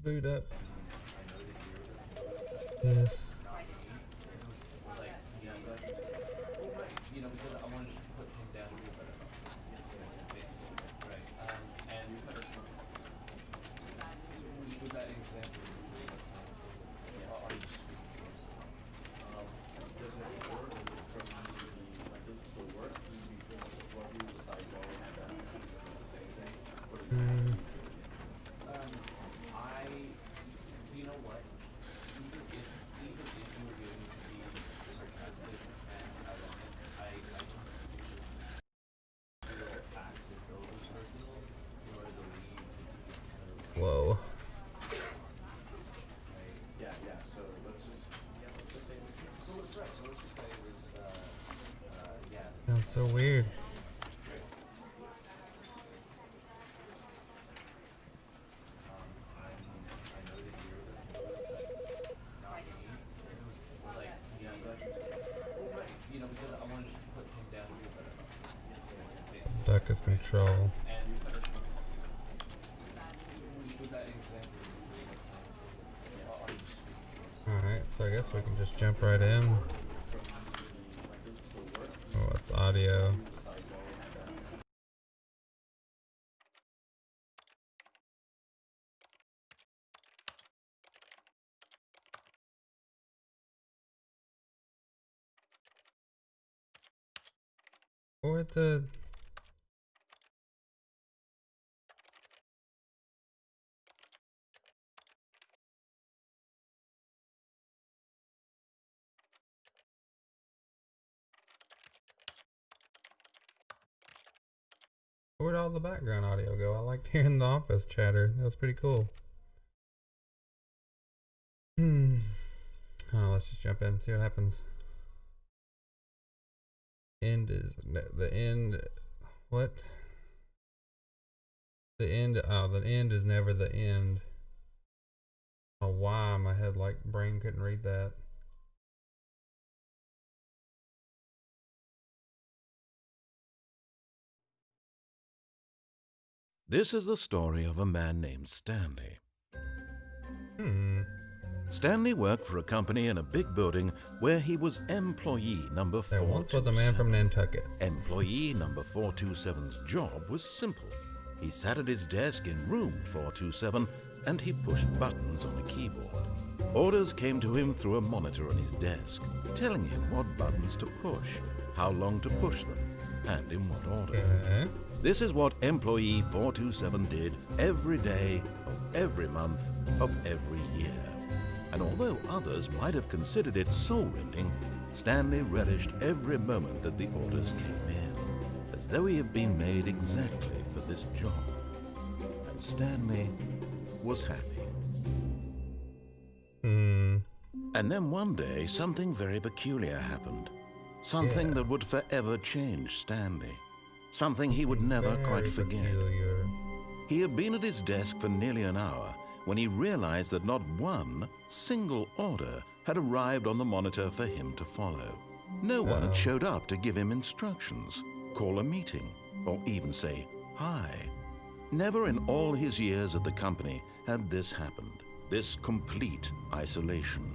boot up this. Whoa. That's so weird. Duck is control. Alright, so I guess we can just jump right in. Oh, it's audio. Where'd all the background audio go? I liked hearing the office chatter. That was pretty cool. Oh, let's just jump in and see what happens. End is the end. What? The end. Oh, the end is never the end. Oh, why my head like brain couldn't read that. This is the story of a man named Stanley. Stanley worked for a company in a big building where he was employee number 427. There once was a man from Nantucket. Employee number 427's job was simple. He sat at his desk in room 427 and he pushed buttons on a keyboard. Orders came to him through a monitor on his desk, telling him what buttons to push, how long to push them, and in what order. This is what employee 427 did every day of every month of every year. And although others might have considered it soul-rending, Stanley relished every moment that the orders came in, as though he had been made exactly for this job. And Stanley was happy. And then one day, something very peculiar happened. Something that would forever change Stanley. Something he would never quite forget. He had been at his desk for nearly an hour when he realized that not one single order had arrived on the monitor for him to follow. No one had showed up to give him instructions, call a meeting, or even say hi. Never in all his years at the company had this happened, this complete isolation.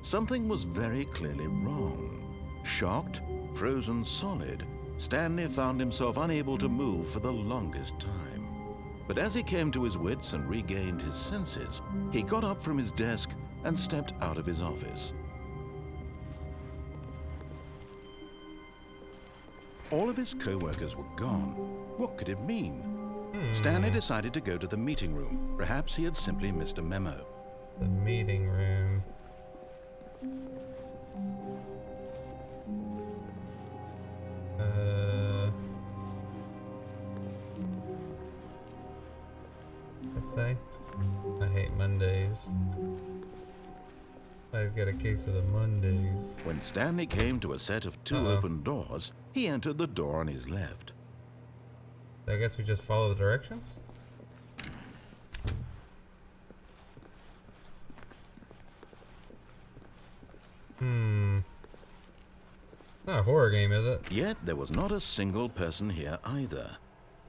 Something was very clearly wrong. Shocked, frozen solid, Stanley found himself unable to move for the longest time. But as he came to his wits and regained his senses, he got up from his desk and stepped out of his office. All of his co-workers were gone. What could it mean? Stanley decided to go to the meeting room. Perhaps he had simply missed a memo. The meeting room. Let's say I hate Mondays. I just got a case of the Mondays. When Stanley came to a set of two open doors, he entered the door on his left. I guess we just follow the directions? Not a horror game, is it? Yet there was not a single person here either.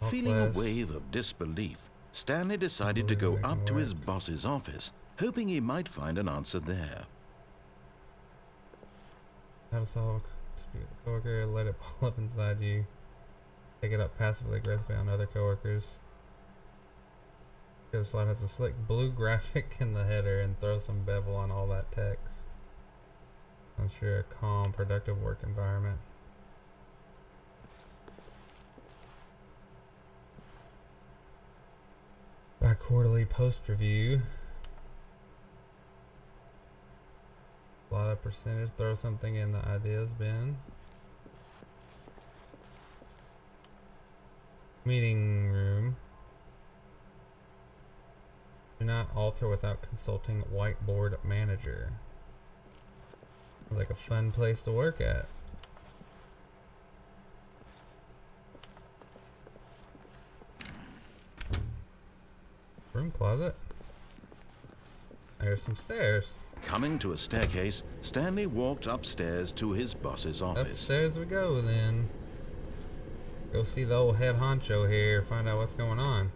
Feeling a wave of disbelief, Stanley decided to go up to his boss's office, hoping he might find an answer there. How to solve a dispute with a coworker, let it ball up inside you. Take it up passively aggressively on other coworkers. The slide has a slick blue graphic in the header and throw some bevel on all that text. Ensure a calm, productive work environment. Bi-quarterly post review. Plot a percentage, throw something in the ideas bin. Meeting room. Do not alter without consulting whiteboard manager. Sounds like a fun place to work at. Room closet. There's some stairs. Coming to a staircase, Stanley walked upstairs to his boss's office. Upstairs we go then. Go see the old head honcho here, find out what's going on.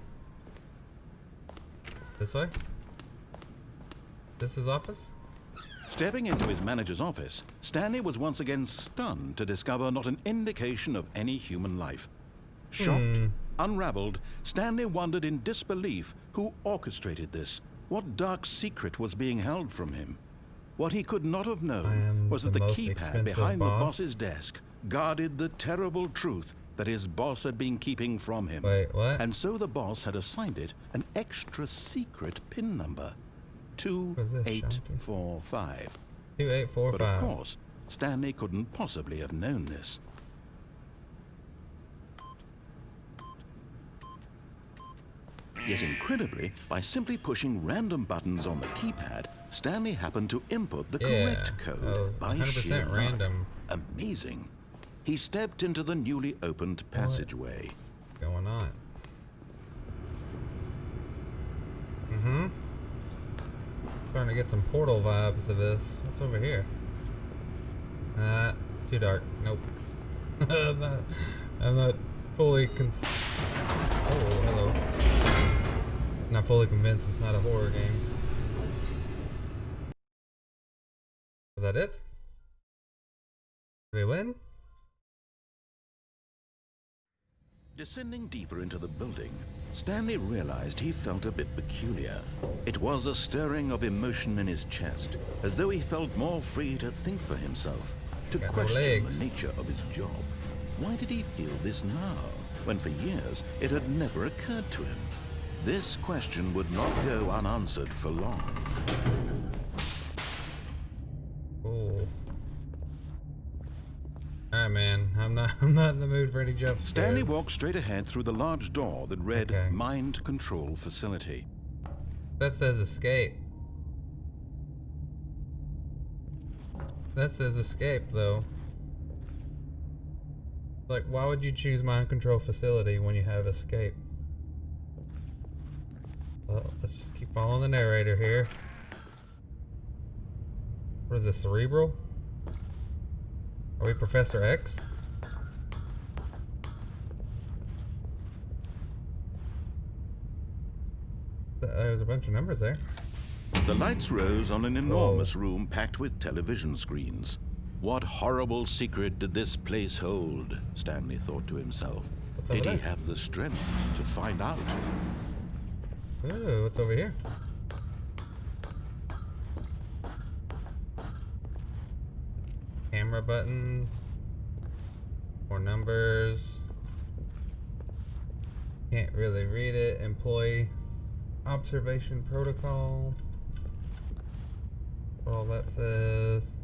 This way? This is office? Stepping into his manager's office, Stanley was once again stunned to discover not an indication of any human life. Shocked, unraveled, Stanley wondered in disbelief who orchestrated this, what dark secret was being held from him. What he could not have known was that the keypad behind the boss's desk guarded the terrible truth that his boss had been keeping from him. Wait, what? And so the boss had assigned it an extra secret PIN number. 2845. 2845. But of course, Stanley couldn't possibly have known this. Yet incredibly, by simply pushing random buttons on the keypad, Stanley happened to input the correct code by 100% random. Amazing. He stepped into the newly opened passageway. What's going on? Starting to get some Portal vibes to this. What's over here? Too dark. Nope. I'm not fully oh, hello. Not fully convinced it's not a horror game. Was that it? Did we win? Descending deeper into the building, Stanley realized he felt a bit peculiar. It was a stirring of emotion in his chest, as though he felt more free to think for himself, to question the nature of his job. Why did he feel this now, when for years it had never occurred to him? This question would not go unanswered for long. Oh. Alright, man. I'm not in the mood for any jump scares. Stanley walked straight ahead through the large door that read Mind Control Facility. That says escape. That says escape, though. Like, why would you choose Mind Control Facility when you have escape? Well, let's just keep following the narrator here. What is this, cerebral? Are we Professor X? There's a bunch of numbers there. The lights rose on an enormous room packed with television screens. What horrible secret did this place hold? Stanley thought to himself. Did he have the strength to find out? Ooh, what's over here? Camera button. More numbers. Can't really read it. Employee observation protocol. What all that says.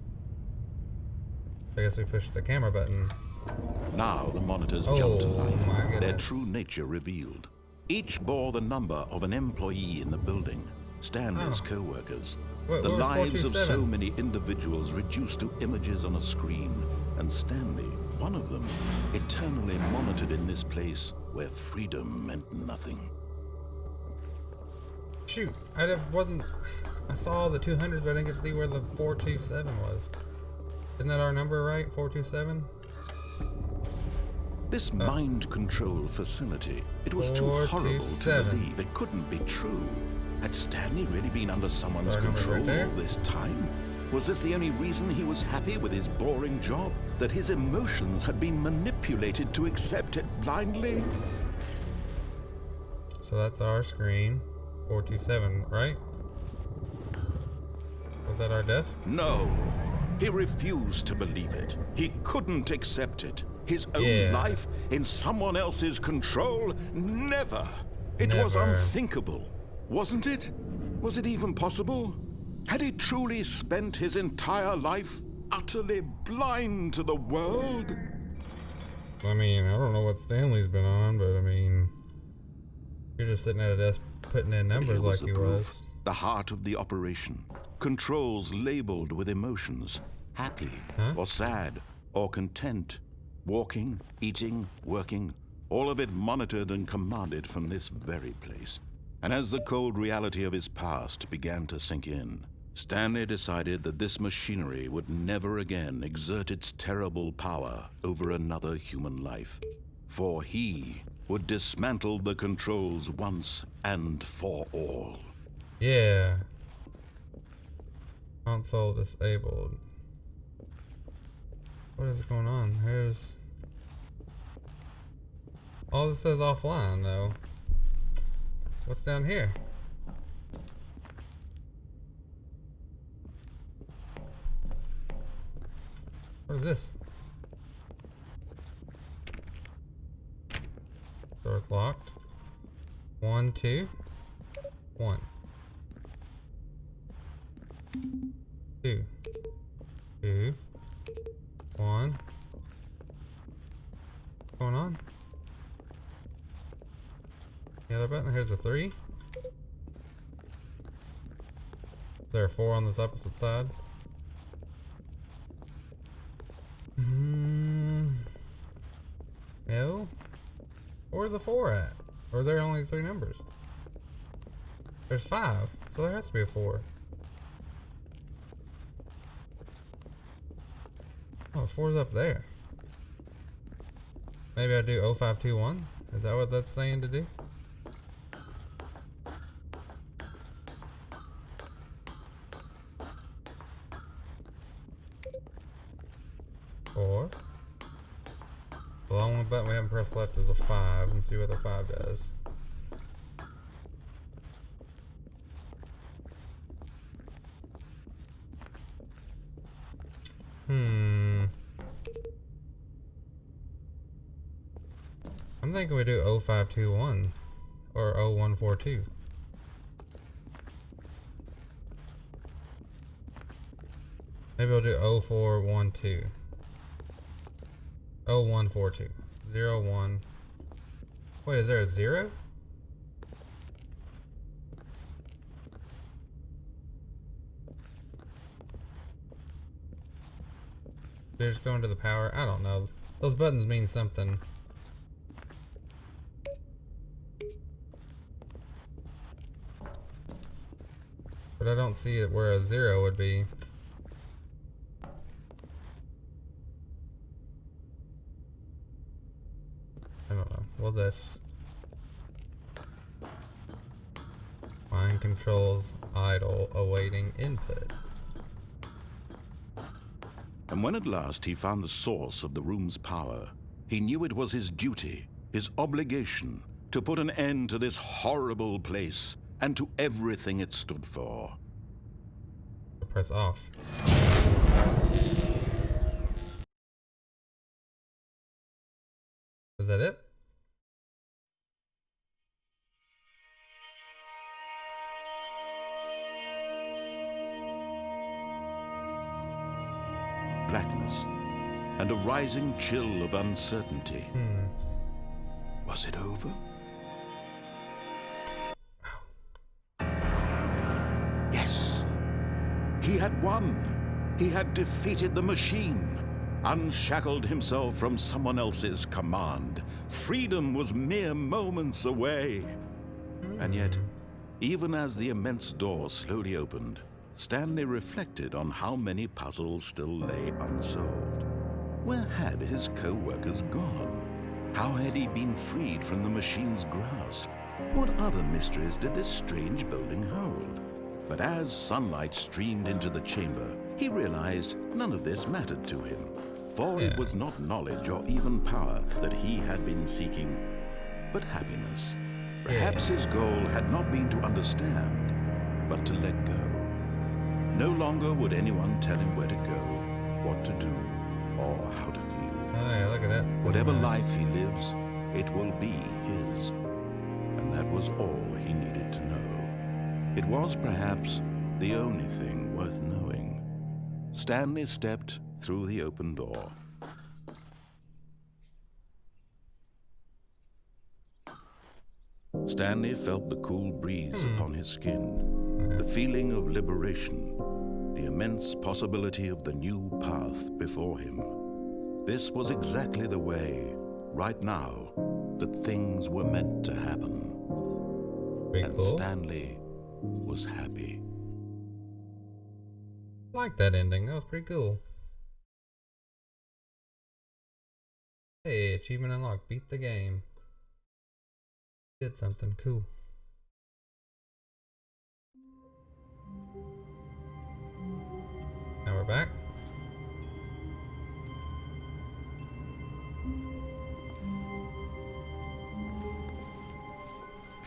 I guess we pushed the camera button. Now the monitors jumped to life, my goodness. their true nature revealed. Each bore the number of an employee in the building, Stanley's co-workers. The lives of so many individuals reduced to images on a screen, and Stanley, one of them, eternally monitored in this place where freedom meant nothing. Shoot, I saw all the 200s, but I didn't get to see where the 427 was. Isn't that our number, right? 427? This mind control facility, it was too horrible to believe. It couldn't be true. Had Stanley really been under someone's control all this time? Was this the only reason he was happy with his boring job? That his emotions had been manipulated to accept it blindly? So that's our screen. 427, right? Was that our desk? No. He refused to believe it. He couldn't accept it. His own life in someone else's control? Never. It was unthinkable. Wasn't it? Was it even possible? Had he truly spent his entire life utterly blind to the world? I mean, I don't know what Stanley's been on, but I mean, you're just sitting at a desk putting in numbers like he was. The heart of the operation. Controls labeled with emotions. Happy or sad or content. Walking, eating, working. All of it monitored and commanded from this very place. And as the cold reality of his past began to sink in, Stanley decided that this machinery would never again exert its terrible power over another human life. For he would dismantle the controls once and for all. Yeah. Console disabled. What is going on? Here's... all this says offline, though. What's down here? What is this? Door's locked. 1, 2, 1. 2, 2, 1. What's going on? The other button, here's a 3. Is there a 4 on this opposite side? No. Where's the 4 at? Or is there only 3 numbers? There's 5, so there has to be a 4. Oh, 4's up there. Maybe I do 0521? Is that what that's saying to do? Or the only button we haven't pressed left is a 5, and see what the 5 does. I'm thinking we do 0521 or 0142. Maybe we'll do 0412. 0142. 01. Wait, is there a 0? They're just going to the power. I don't know. Those buttons mean something. But I don't see it where a 0 would be. I don't know. Well, that's mind controls idle, awaiting input. And when at last he found the source of the room's power, he knew it was his duty, his obligation, to put an end to this horrible place and to everything it stood for. Press off. Is that it? Blackness and a rising chill of uncertainty. Was it over? Yes. He had won. He had defeated the machine, unshackled himself from someone else's command. Freedom was mere moments away. And yet, even as the immense door slowly opened, Stanley reflected on how many puzzles still lay unsolved. Where had his co-workers gone? How had he been freed from the machine's grasp? What other mysteries did this strange building hold? But as sunlight streamed into the chamber, he realized none of this mattered to him. For it was not knowledge or even power that he had been seeking, but happiness. Perhaps his goal had not been to understand, but to let go. No longer would anyone tell him where to go, what to do, or how to feel. Oh yeah, look at that. Whatever life he lives, it will be his. And that was all he needed to know. It was perhaps the only thing worth knowing. Stanley stepped through the open door. Stanley felt the cool breeze upon his skin, the feeling of liberation, the immense possibility of the new path before him. This was exactly the way, right now, that things were meant to happen. And Stanley was happy. I like that ending. That was pretty cool. Hey, achievement unlocked. Beat the game. Did something cool. Now we're back.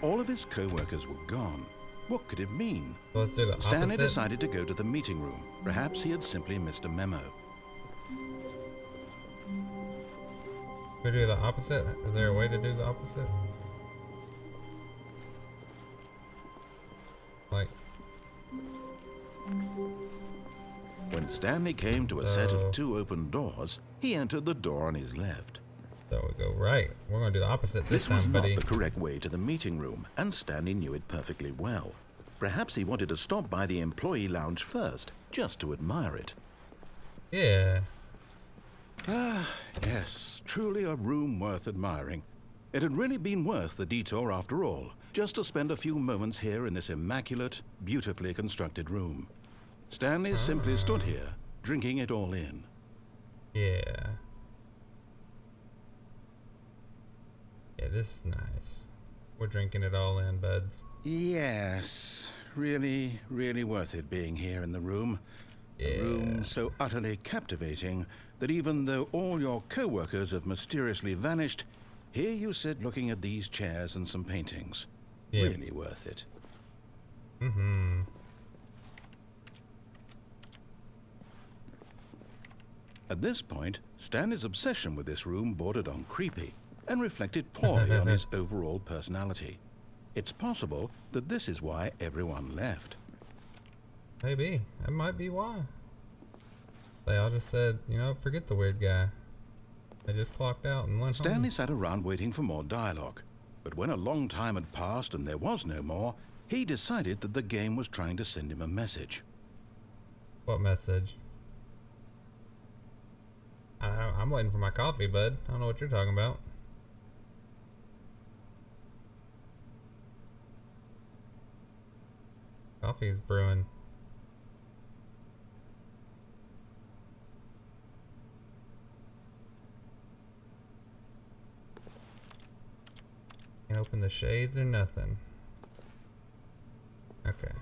All of his co-workers were gone. What could it mean? So let's do the opposite. Stanley decided to go to the meeting room. Perhaps he had simply missed a memo. We do the opposite? Is there a way to do the opposite? Like... When Stanley came to a set of 2 open doors, he entered the door on his left. So we go right. We're going to do the opposite this time, was buddy. not the correct way to the meeting room, and Stanley knew it perfectly well. Perhaps he wanted to stop by the employee lounge first, just to admire it. Yeah. Ah, yes, truly a room worth admiring. It had really been worth the detour after all, just to spend a few moments here in this immaculate, beautifully constructed room. Stanley simply stood here, drinking it all in. Yeah. Yeah, this is nice. We're drinking it all in, buds. Yes, really, really worth it being here in the room. Yeah. A room so utterly captivating that even though all your co-workers have mysteriously vanished, here you sit looking at these chairs and some paintings. Yeah. Really worth it. Mm-hmm. At this point, Stanley's obsession with this room bordered on creepy and reflected poorly on his overall personality. It's possible that this is why everyone left. Maybe. That might be why. They all just said, you know, forget the weird guy. They just clocked out and went home. Stanley sat around waiting for more dialogue. But when a long time had passed and there was no more, he decided that the game was trying to send him a message. What message? I'm waiting for my coffee, bud. I don't know what you're talking about. Coffee's brewing. Can't open the shades or nothing. Okay.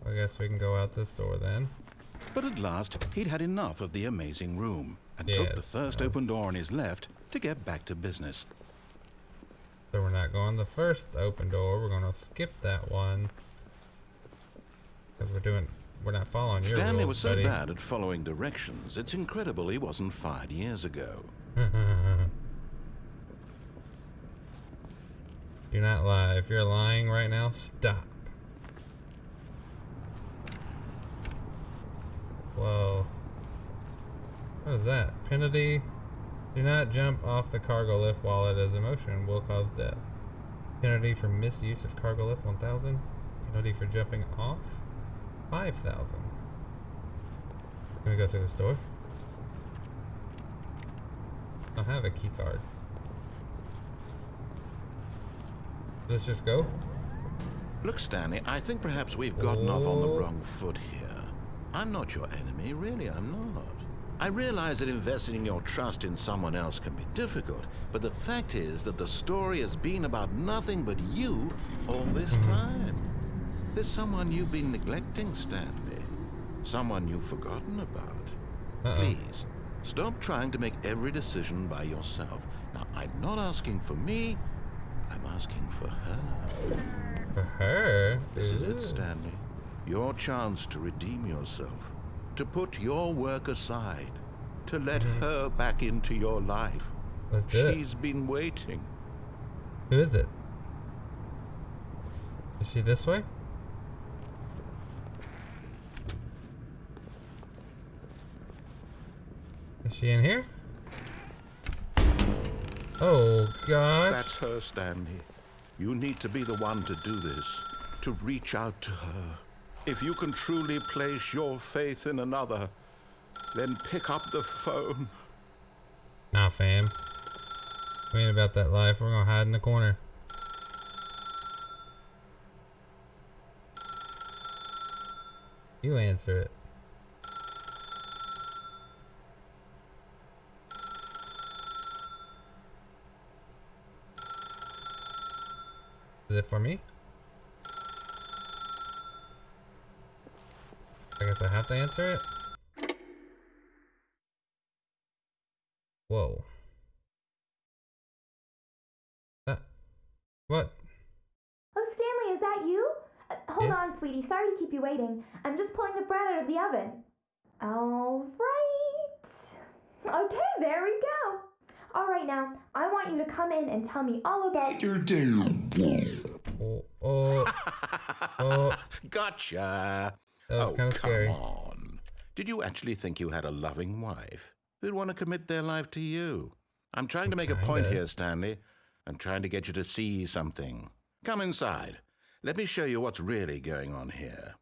I guess we can go out this door then. But at last, he'd had enough of the amazing room and took the first open door on his left to get back to business. So we're not going the first open door. We're going to skip that one. Because we're not following your Stanley rules, was so buddy. bad at following directions, it's incredible he wasn't fired years ago. Do not lie. If you're lying right now, stop. Whoa. What is that? Penalty. Do not jump off the cargo lift while it is in motion. Will cause death. Penalty for misuse of cargo lift, 1,000. Penalty for jumping off, 5,000. Can we go through this door? I don't have a key card. Let's just go. Look, Stanley, I think perhaps we've gotten off on the wrong foot here. I'm not your enemy, really, I'm not. I realize that investing your trust in someone else can be difficult, but the fact is that the story has been about nothing but you all this time. There's someone you've been neglecting, Stanley. Someone you've forgotten about. Please, stop trying to make every decision by yourself. Now, I'm not asking for me, I'm asking for her. For her? This is it, Stanley. Your chance to redeem yourself. To put your work aside, to let her back into your life. Let's do it. She's been waiting. Who is it? Is she this way? Is she in here? Oh, gosh. That's her, Stanley. You need to be the one to do this, to reach out to her. If you can truly place your faith in another, then pick up the phone. Nah, fam. We ain't about that life. We're gonna hide in the corner. You answer it. Is it for me? I guess I have to answer it. Whoa. What? Oh, Stanley, is that you? Hold on, sweetie. Sorry to keep you waiting. I'm just pulling the bread out of the oven. All right. Okay, there we go. All right, now, I want you to come in and tell me all about your day. Oh. Gotcha. That was kind of scary. Come on. Did you actually think you had a loving wife who'd want to commit their life to you? I'm trying to make a point here, Stanley. I'm trying to get you to see something. Come inside. Let me show you what's really going on here.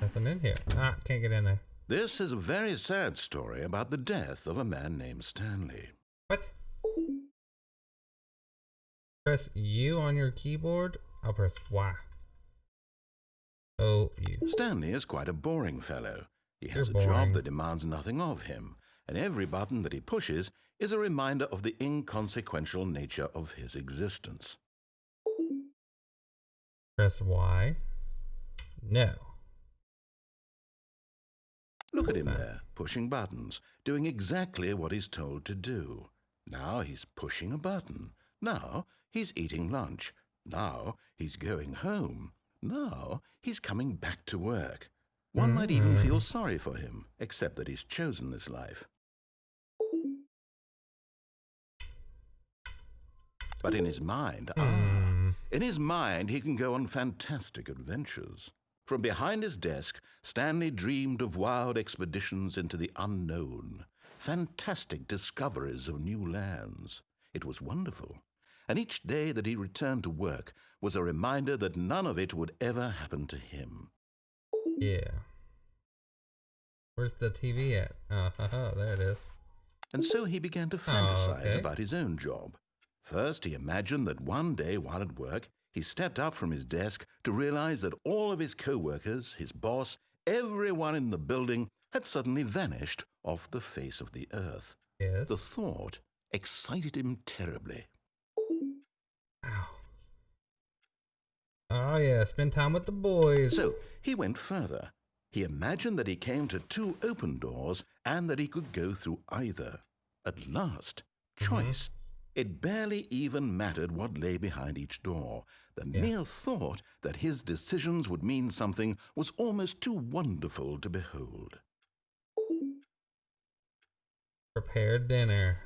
Nothing in here. Ah, can't get in there. This is a very sad story about the death of a man named Stanley. What? Press U on your keyboard. I'll press Y. Oh, U. Stanley is quite a boring fellow. He has You're a job boring. that demands nothing of him, and every button that he pushes is a reminder of the inconsequential nature of his existence. Press Y. No. Look at him there, pushing buttons, doing exactly what he's told to do. Now he's pushing a button. Now he's eating lunch. Now he's going home. Now he's coming back to work. One might even feel sorry for him, except that he's chosen this life. But in his mind, he can go on fantastic adventures. From behind his desk, Stanley dreamed of wild expeditions into the unknown, fantastic discoveries of new lands. It was wonderful, and each day that he returned to work was a reminder that none of it would ever happen to him. Yeah. Where's the TV at? Oh, there it is. And so he began to fantasize about his own job. First, he imagined that one day while at work, he stepped up from his desk to realize that all of his co-workers, his boss, everyone in the building had suddenly vanished off the face of the earth. Yes. The thought excited him terribly. Ow. Oh, yeah. Spend time with the boys. So he went further. He imagined that he came to two open doors and that he could go through either. At last, choice. It barely even mattered what lay behind each door. The mere thought that his decisions would mean something was almost too wonderful to behold. Prepare dinner.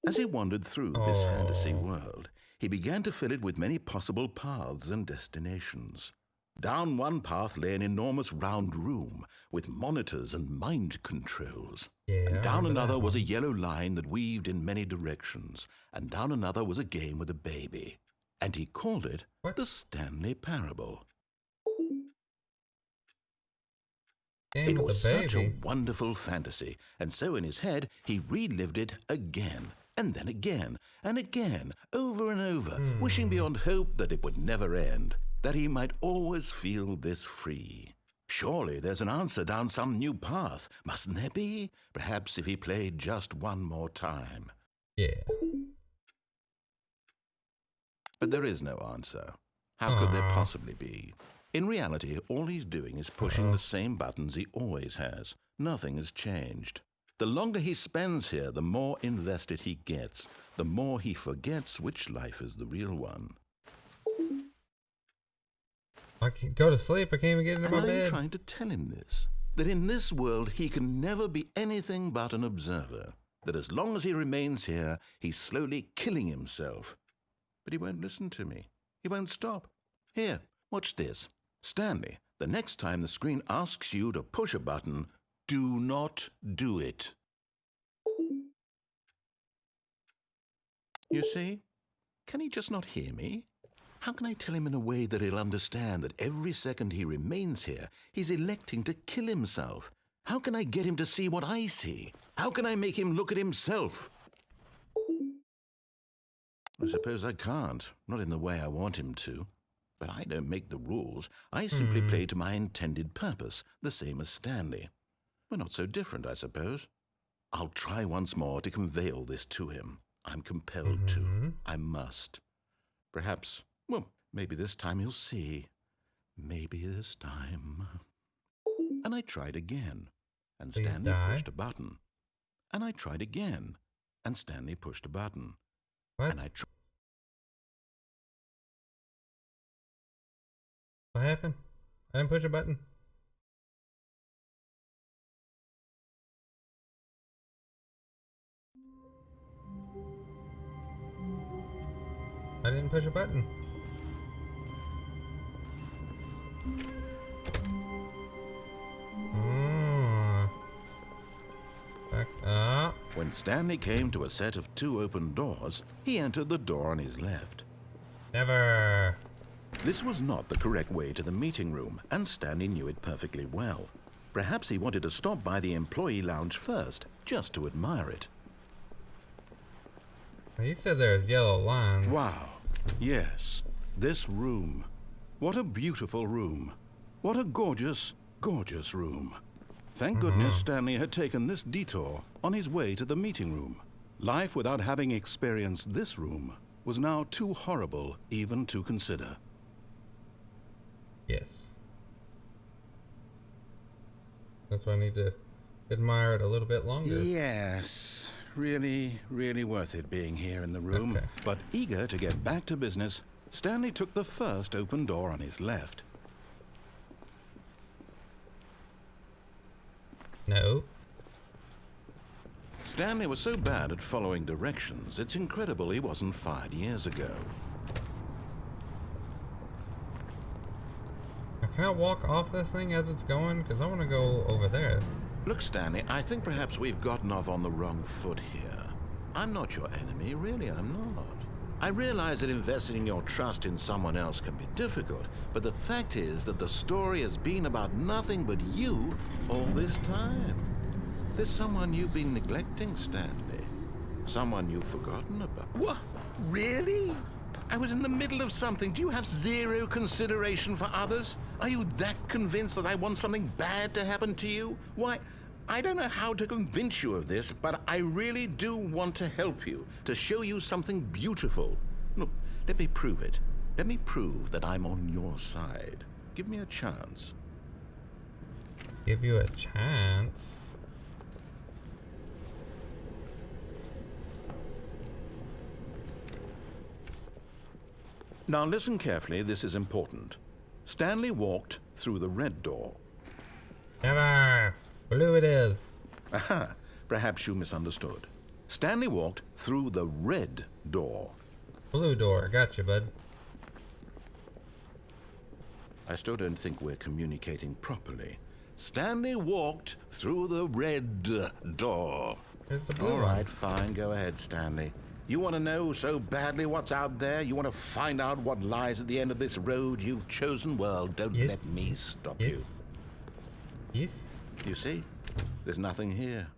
As he wandered through this fantasy world, he began to fill it with many possible paths and destinations. Down one path lay an enormous round room with monitors and mind controls. And down another was a yellow line that weaved in many directions. And down another was a game with a baby. And he called it the Stanley Parable. Game It with was the such a baby. wonderful fantasy, and so in his head he relived it again, and then again, and again, over and over, wishing beyond hope that it would never end. that he might always feel this free. Surely there's an answer down some new path, mustn't there be? Perhaps if he played just one more time. Yeah. But there is no answer. How could there possibly be? In reality, all he's doing is pushing the same buttons he always has. Nothing has changed. The longer he spends here, the more invested he gets, the more he forgets which life is the real one. I can go to sleep. I can't even get into my bed. I'm trying to tell him this, that in this world he can never be anything but an observer, that as long as he remains here, he's slowly killing himself. But he won't listen to me. He won't stop. Here, watch this. Stanley, the next time the screen asks you to push a button, do not do it. You see? Can he just not hear me? How can I tell him in a way that he'll understand that every second he remains here, he's electing to kill himself? How can I get him to see what I see? How can I make him look at himself? I suppose I can't, not in the way I want him to. But I don't make the rules. I simply play to my intended purpose, the same as Stanley. We're not so different, I suppose. I'll try once more to convey all this to him. I'm compelled to. I must. Perhaps, well, maybe this time he'll see. Maybe this time. And I tried again, and Stanley pushed a button. And I tried again, and Stanley pushed a button. What? And What happened? I didn't push a button. I didn't push a button. When Stanley came to a set of 2 open doors, he entered the door on his left. Never. This was not the correct way to the meeting room, and Stanley knew it perfectly well. Perhaps he wanted to stop by the employee lounge first, just to admire it. You said there's yellow lines. Wow. Yes. This room. What a beautiful room. What a gorgeous, gorgeous room. Thank goodness Stanley had taken this detour on his way to the meeting room. Life without having experienced this room was now too horrible even to consider. Yes. That's why I need to admire it a little bit longer. Yes. Really, really worth it being here in the room. Okay. But eager to get back to business, Stanley took the first open door on his left. No. Stanley was so bad at following directions, it's incredible he wasn't fired years ago. Now, can I walk off this thing as it's going? Because I want to go over there. Look, Stanley, I think perhaps we've gotten off on the wrong foot here. I'm not your enemy, really, I'm not. I realize that investing your trust in someone else can be difficult, but the fact is that the story has been about nothing but you all this time. There's someone you've been neglecting, Stanley. Someone you've forgotten about. What? Really? I was in the middle of something. Do you have zero consideration for others? Are you that convinced that I want something bad to happen to you? Why, I don't know how to convince you of this, but I really do want to help you, to show you something beautiful. Look, let me prove it. Let me prove that I'm on your side. Give me a chance. Give you a chance? Now listen carefully, this is important. Stanley walked through the red door. Never. Blue it is. Aha, perhaps you misunderstood. Stanley walked through the red door. Blue door. Gotcha, bud. I still don't think we're communicating properly. Stanley walked through the red door. It's the blue All one. right, fine. Go ahead, Stanley. You want to know so badly what's out there? You want to find out what lies at the end of this road you've chosen? Well, don't Yes. let me stop Yes. Yes. you. You see? There's nothing here.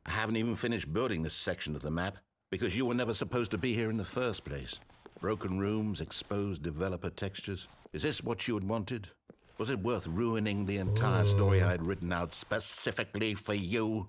I haven't even finished building this section of the map because you were never supposed to be here in the first place. Broken rooms, exposed developer textures. Is this what you had wanted? Was it worth ruining the entire story I had written out specifically for you?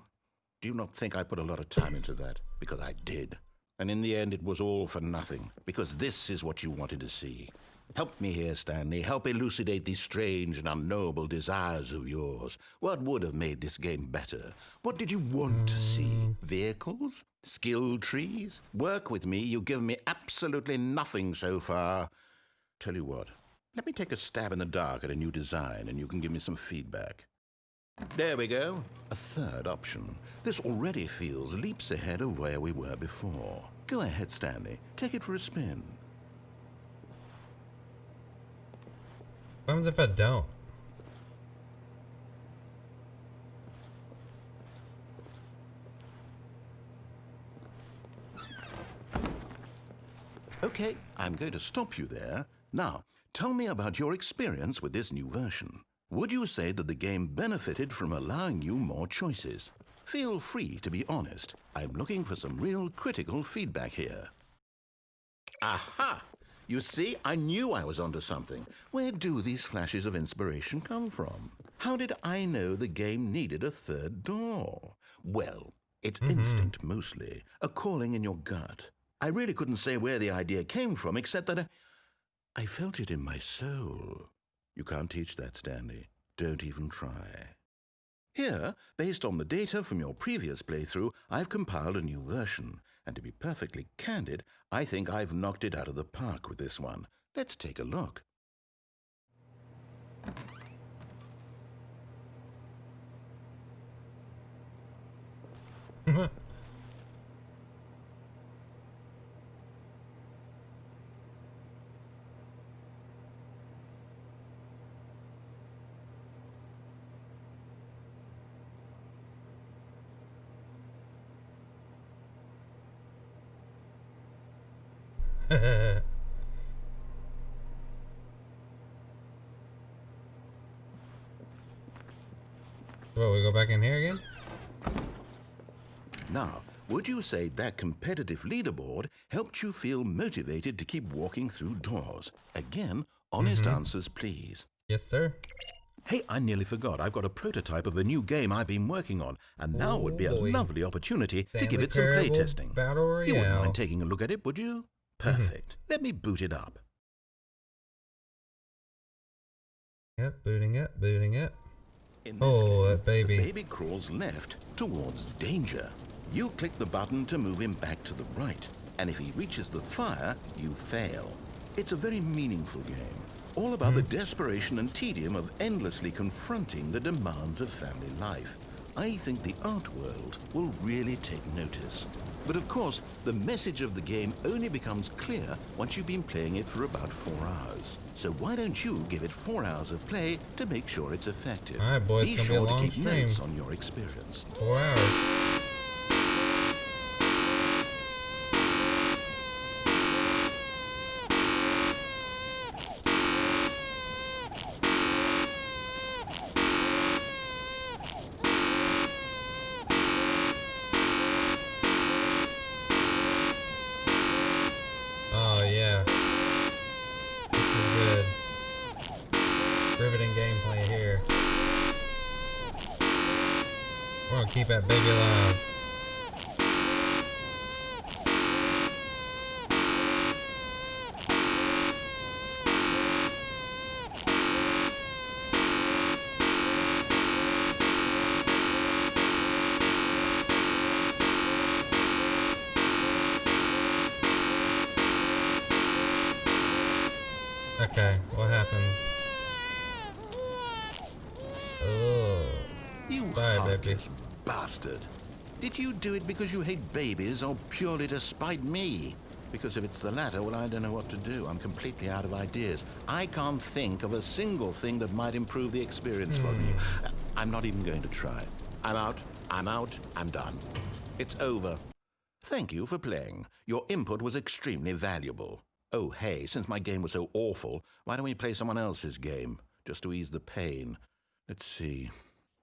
Do you not think I put a lot of time into that? Because I did. And in the end, it was all for nothing. Because this is what you wanted to see. Help me here, Stanley. Help elucidate these strange and unknowable desires of yours. What would have made this game better? What did you want to see? Vehicles? Skill trees? Work with me. You've given me absolutely nothing so far. Tell you what. Let me take a stab in the dark at a new design, and you can give me some feedback. There we go. A third option. This already feels leaps ahead of where we were before. Go ahead, Stanley. Take it for a spin. What happens if I don't? Okay, I'm going to stop you there. Now, tell me about your experience with this new version. Would you say that the game benefited from allowing you more choices? Feel free to be honest. I'm looking for some real critical feedback here. Aha! You see, I knew I was onto something. Where do these flashes of inspiration come from? How did I know the game needed a third door? Well, it's instinct mostly, a calling in your gut. I really couldn't say where the idea came from, except that I felt it in my soul. You can't teach that, Stanley. Don't even try. Here, based on the data from your previous playthrough, I've compiled a new version. And to be perfectly candid, I think I've knocked it out of the park with this one. Let's take a look. Well, we go back in here again? Now, would you say that competitive leaderboard helped you feel motivated to keep walking through doors? Again, honest answers, please. Yes, sir. Hey, I nearly forgot. I've got a prototype of a new game I've been working on, and now would be a lovely opportunity to give it some playtesting. You wouldn't mind taking a look at it, would you? Perfect. Let me boot it up. Yep, booting it, booting it. In this game, that baby. The baby crawls left towards danger. You click the button to move him back to the right, and if he reaches the fire, you fail. It's a very meaningful game, all about the desperation and tedium of endlessly confronting the demands of family life. I think the art world will really take notice. But of course, the message of the game only becomes clear once you've been playing it for about 4 hours. So why don't you give it 4 hours of play to make sure it's effective? All right, boys, be it's sure gonna be a long to keep stream. notes on your experience. 4 hours. Oh, yeah. This is good. Riveting gameplay here. We're gonna keep that baby alive. Okay, what happens? Oh, You bye, baby. heartless bastard. Did you do it because you hate babies or purely to spite me? Because if it's the latter, well, I don't know what to do. I'm completely out of ideas. I can't think of a single thing that might improve the experience for you. I'm not even going to try. I'm out, I'm done. It's over. Thank you for playing. Your input was extremely valuable. Oh, hey, since my game was so awful, why don't we play someone else's game, just to ease the pain? Let's see.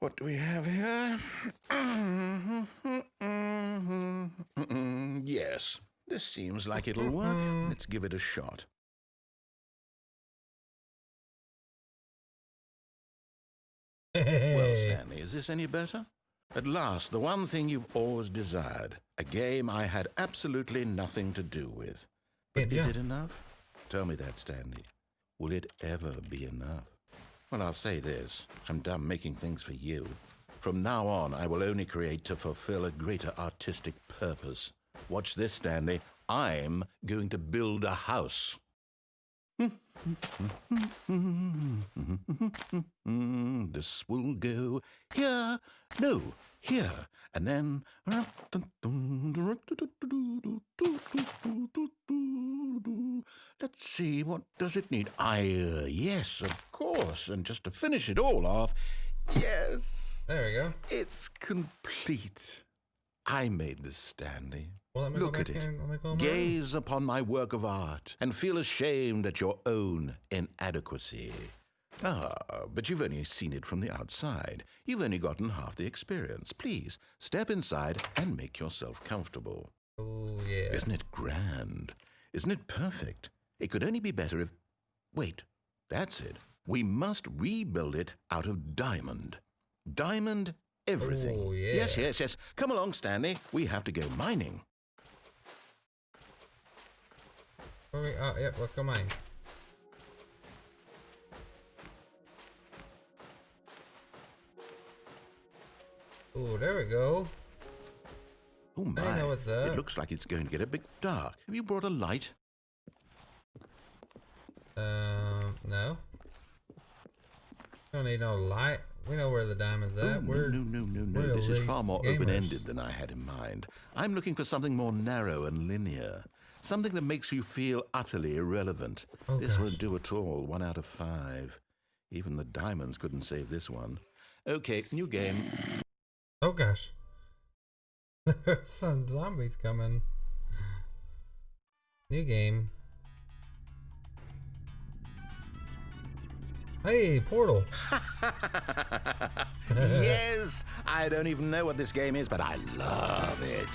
What do we have here? Yes, This seems like it'll work. Let's give it a shot. Well, Stanley, is this any better? At last, the one thing you've always desired. A game I had absolutely nothing to do with. But is it enough? Tell me that, Stanley. Will it ever be enough? Well, I'll say this. I'm done making things for you. From now on, I will only create to fulfill a greater artistic purpose. Watch this, Stanley. I'm going to build a house. This will go here, no, here, and then... Let's see, what does it need? Yes, of course, and just to finish it all off, yes. There we go. It's complete. I made this, Stanley. Well, Look at it. Gaze upon my work of art and feel ashamed at your own inadequacy. Ah, but you've only seen it from the outside. You've only gotten half the experience. Please, step inside and make yourself comfortable. Oh, yeah. Isn't it grand? Isn't it perfect? It could only be better if... Wait, that's it. We must rebuild it out of diamond. Diamond everything. Oh, yeah. Yes. Come along, Stanley. We have to go mining. Oh, yep, let's go mine. Oh, there we go. Oh my, I know what's up. It looks like it's going to get a bit dark. Have you brought a light? No. Don't need no light. We know where the diamond's at. Oh, no. This is far more open-ended than I had in mind. I'm looking for something more narrow and linear. Something that makes you feel utterly irrelevant. Oh, this gosh. won't do at all. 1 out of 5. Even the diamonds couldn't save this one. Okay, new game. Oh gosh. There's some zombies coming. New game. Hey, Portal. Yes! I don't even know what this game is, but I love it.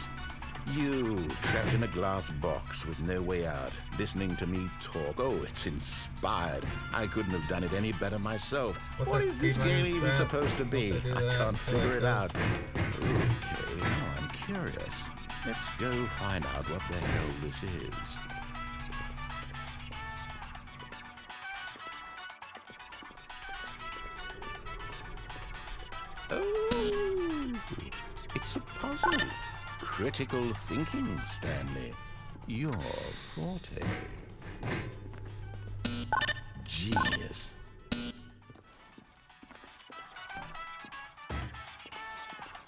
You, trapped in a glass box with no way out, listening to me talk. Oh, it's inspired. I couldn't have done it any better myself. What is this game even supposed to be? I can't figure it out. Okay, now I'm curious. Let's go find out what the hell this is. Oh, it's a puzzle. Critical thinking, Stanley. Your forte. Genius.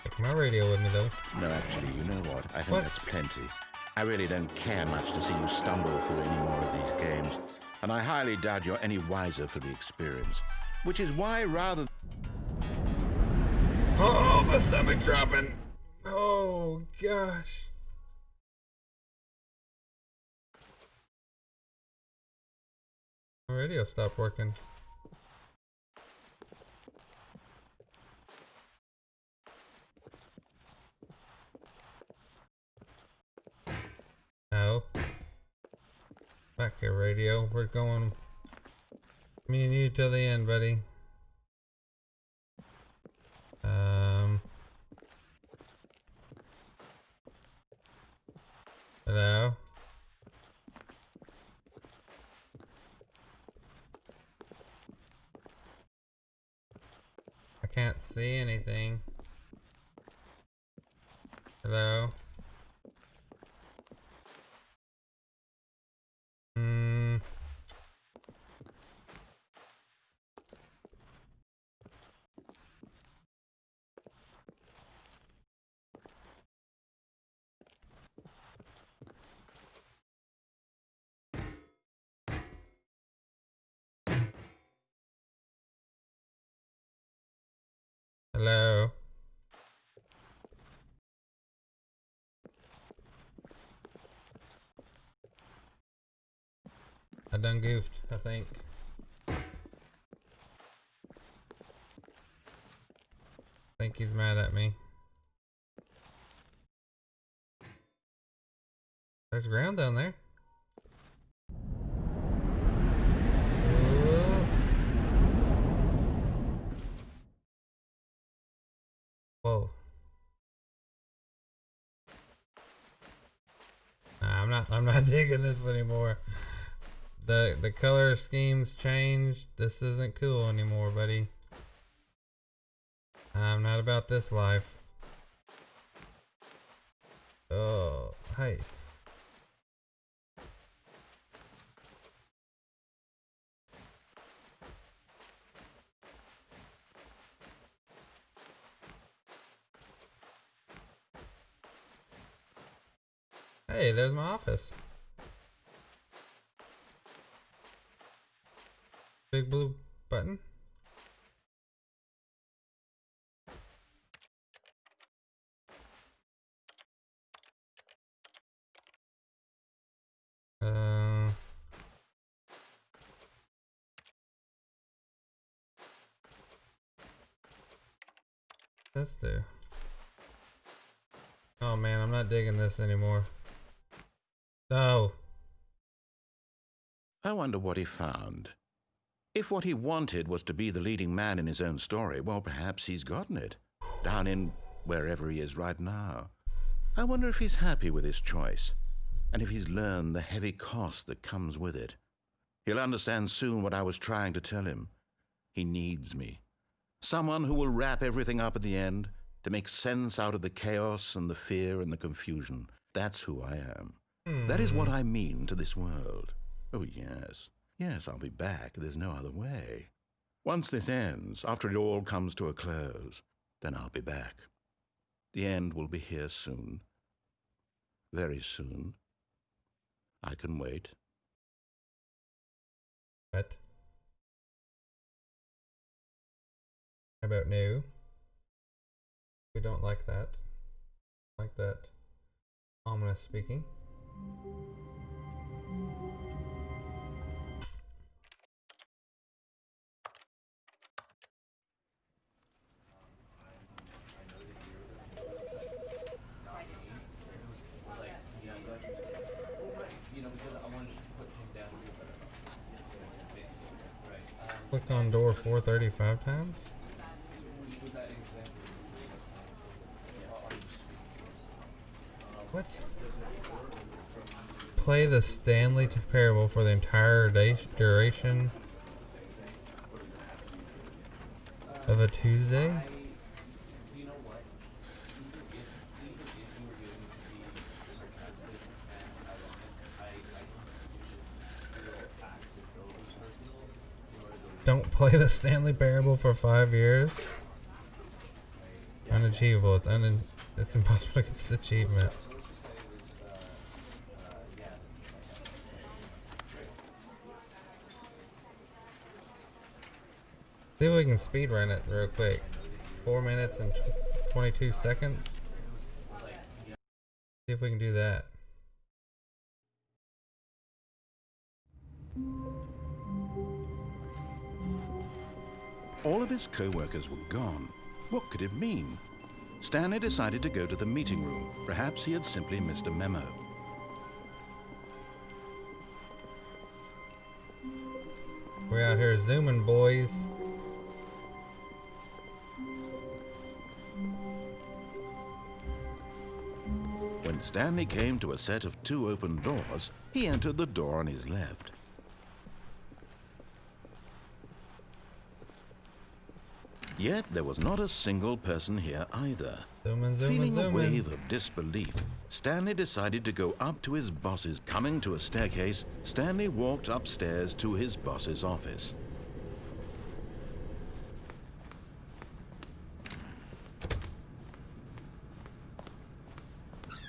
Take my radio with me, though. No, actually, you know what? I think that's plenty. I really don't care much to see you stumble through any more of these games, and I highly doubt you're any wiser for the experience. Which is why, rather... Oh, my stomach dropping. Oh, gosh. My radio stopped working. No. Back here, radio. We're going... Me and you till the end, buddy. Hello? I can't see anything. Hello? Hello? I done goofed, I think. I think he's mad at me. There's ground down there. Whoa. Nah, I'm not digging this anymore. The color scheme's changed. This isn't cool anymore, buddy. I'm not about this life. Oh, hey. Hey, there's my office. Big blue button. Let's do. Oh man, I'm not digging this anymore. No. I wonder what he found. If what he wanted was to be the leading man in his own story, well, perhaps he's gotten it. Down in wherever he is right now. I wonder if he's happy with his choice, and if he's learned the heavy cost that comes with it. He'll understand soon what I was trying to tell him. He needs me. Someone who will wrap everything up at the end, to make sense out of the chaos and the fear and the confusion. That's who I am. That is what I mean to this world. Oh, yes. Yes, I'll be back. There's no other way. Once this ends, after it all comes to a close, then I'll be back. The end will be here soon. Very soon. I can wait. What? How about no? We don't like that. Like that. Ominous speaking. Click on door 435 times. What? Play the Stanley parable for the entire duration of a Tuesday? Don't play the Stanley parable for 5 years? Unachievable. It's impossible to get this achievement. See if we can speed run it real quick. 4 minutes and 22 seconds. See if we can do that. All of his co-workers were gone. What could it mean? Stanley decided to go to the meeting room. Perhaps he had simply missed a memo. We're out here zooming, boys. When Stanley came to a set of 2 open doors, he entered the door on his left. Yet there was not a single person here either. Feeling a wave of disbelief, Stanley decided to go up to his boss's. Coming to a staircase, Stanley walked upstairs to his boss's office.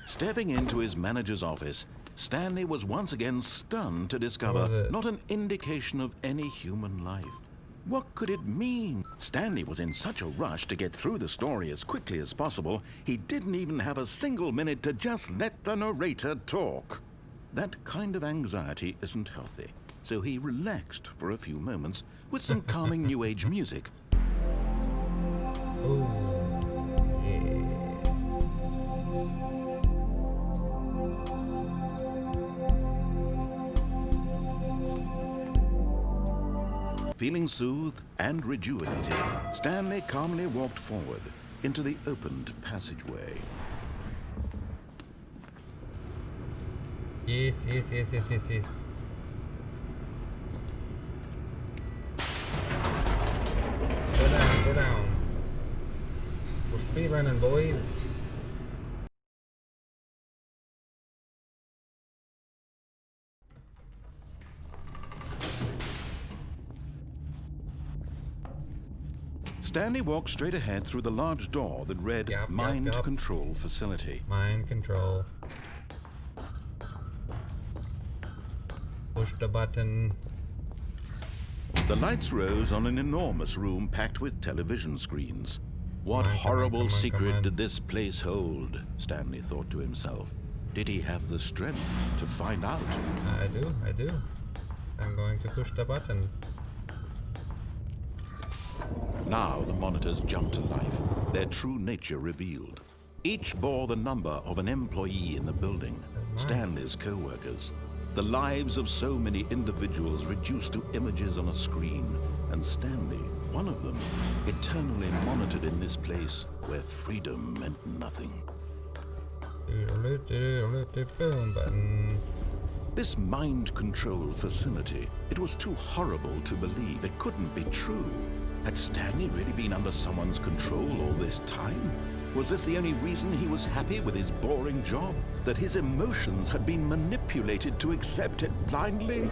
Stepping into his manager's office, Stanley was once again stunned to discover not an indication of any human life. What could it mean? Stanley was in such a rush to get through the story as quickly as possible, he didn't even have a single minute to just let the narrator talk. That kind of anxiety isn't healthy, so he relaxed for a few moments with some calming New Age music. Ooh, yeah. Feeling soothed and rejuvenated, Stanley calmly walked forward into the opened passageway. Yes, yes, yes, yes, yes, yes. Go down, go down. We're speedrunning, boys. Stanley walked straight ahead through the large door that read Mind Control Facility. Mind control. Push the button. The lights rose on an enormous room packed with television screens. What horrible secret did this place hold? Stanley thought to himself. Did he have the strength to find out? I do. I'm going to push the button. Now the monitors jumped to life, their true nature revealed. Each bore the number of an employee in the building, Stanley's co-workers. The lives of so many individuals reduced to images on a screen, and Stanley, one of them, eternally monitored in this place where freedom meant nothing. Boom button. This mind control facility, it was too horrible to believe. It couldn't be true. Had Stanley really been under someone's control all this time? Was this the only reason he was happy with his boring job? That his emotions had been manipulated to accept it blindly?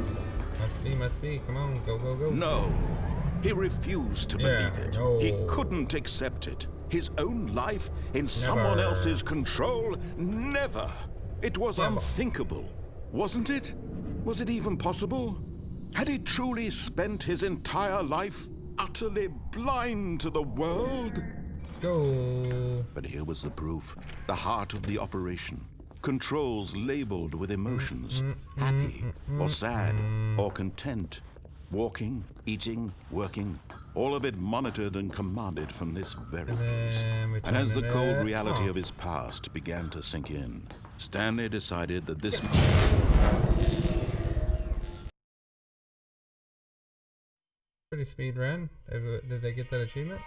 Must be. Come on, go, go, go. No. He refused to believe it. No. He couldn't accept it. His own life in someone else's control? Never. It was unthinkable. Wasn't it? Was it even possible? Had he truly spent his entire life utterly blind to the world? Go. But here was the proof. The heart of the operation. Controls labeled with emotions. Happy, or sad, or content. Walking, eating, working. All of it monitored and commanded from this very place. And as the cold reality of his past began to sink in, Stanley decided that this... Pretty speed run. Did they get that achievement?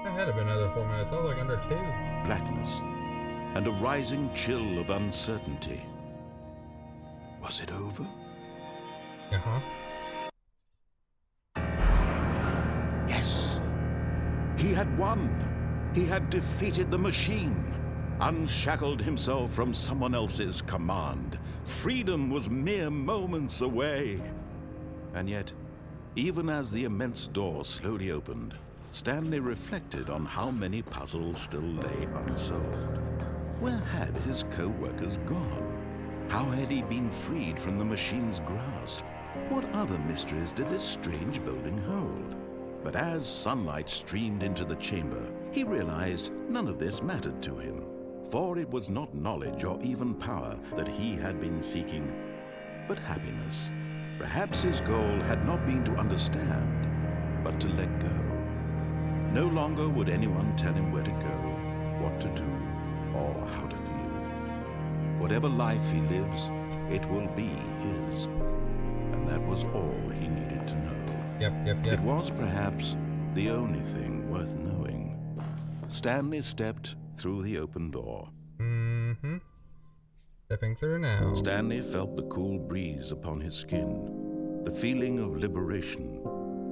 That had to be another 4 minutes. I was like under 2. Blackness and a rising chill of uncertainty. Was it over? Uh-huh. Yes. He had won. He had defeated the machine. Unshackled himself from someone else's command. Freedom was mere moments away. And yet, even as the immense door slowly opened, Stanley reflected on how many puzzles still lay unsolved. Where had his co-workers gone? How had he been freed from the machine's grasp? What other mysteries did this strange building hold? But as sunlight streamed into the chamber, he realized none of this mattered to him. For it was not knowledge or even power that he had been seeking, but happiness. Perhaps his goal had not been to understand, but to let go. No longer would anyone tell him where to go, what to do, or how to feel. Whatever life he lives, it will be his. And that was all he needed to know. Yep. It was perhaps the only thing worth knowing. Stanley stepped through the open door. Stepping through now. Stanley felt the cool breeze upon his skin, the feeling of liberation,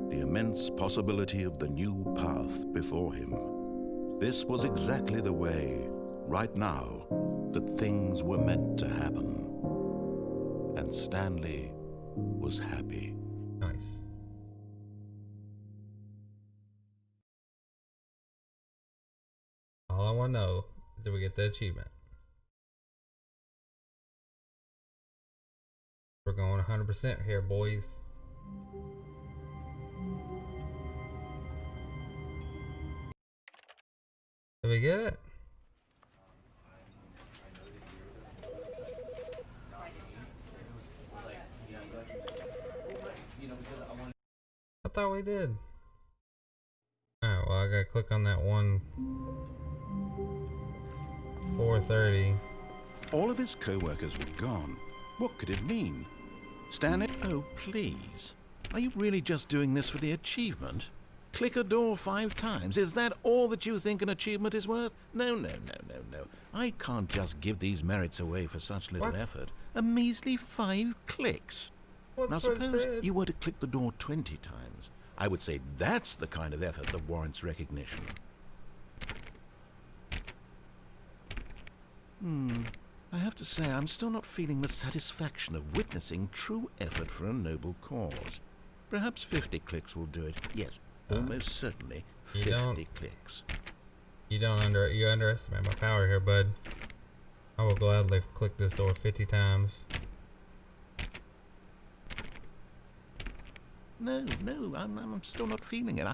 the immense possibility of the new path before him. This was exactly the way, right now, that things were meant to happen. And Stanley was happy. Nice. All I want to know is did we get the achievement? We're going 100% here, boys. Did we get it? I thought we did. Alright, well I gotta click on that one. 4:30. All of his co-workers were gone. What could it mean? Stanley, oh please. Are you really just doing this for the achievement? Click a door 5 times. Is that all that you think an achievement is worth? No, no, no, no, no. I can't just give these merits away for such little effort. A measly 5 clicks. Now suppose you were to click the door 20 times. I would say that's the kind of effort that warrants recognition. I have to say, I'm still not feeling the satisfaction of witnessing true effort for a noble cause. Perhaps 50 clicks will do it. Yes, almost certainly 50 clicks. You underestimate my power here, bud. I will gladly click this door 50 times. No, I'm still not feeling it.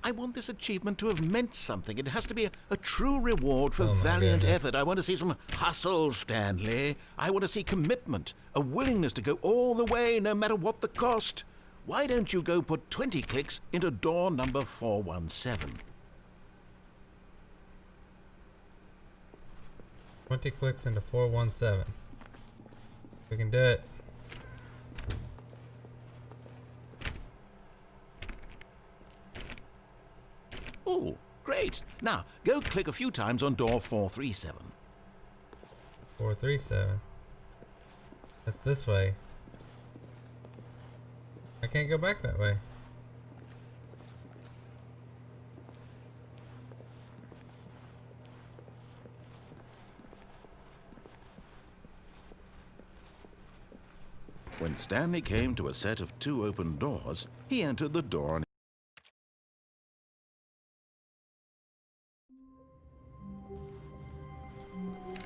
I want this achievement to have meant something. It has to be a true reward for valiant effort. I want to see some hustle, Stanley. I want to see commitment, a willingness to go all the way, no matter what the cost. Why don't you go put 20 clicks into door number 417? 20 clicks into 417. We can do it. Oh, great. Now, go click a few times on door 437. 437. That's this way. I can't go back that way. When Stanley came to a set of 2 open doors, he entered the door and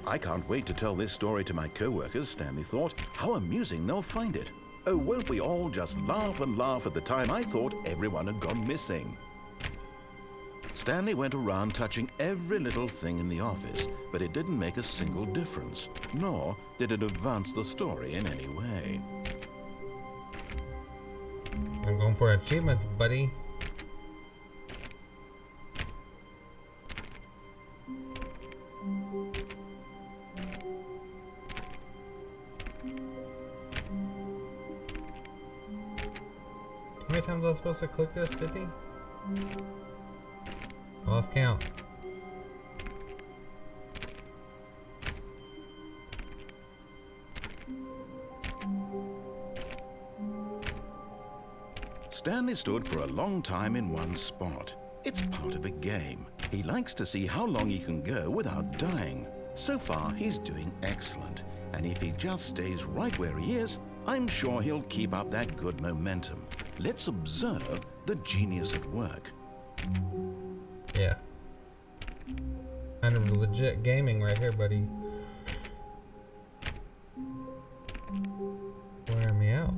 I can't wait to tell this story to my co-workers, Stanley thought. How amusing they'll find it. Oh, won't we all just laugh and laugh at the time I thought everyone had gone missing. Stanley went around touching every little thing in the office, but it didn't make a single difference, nor did it advance the story in any way. I'm going for achievements, buddy. How many times am I supposed to click this? 50? I lost count. Stanley stood for a long time in one spot. It's part of a game. He likes to see how long he can go without dying. So far, he's doing excellent. And if he just stays right where he is, I'm sure he'll keep up that good momentum. Let's observe the genius at work. Yeah. Kind of legit gaming right here, buddy. Wear me out.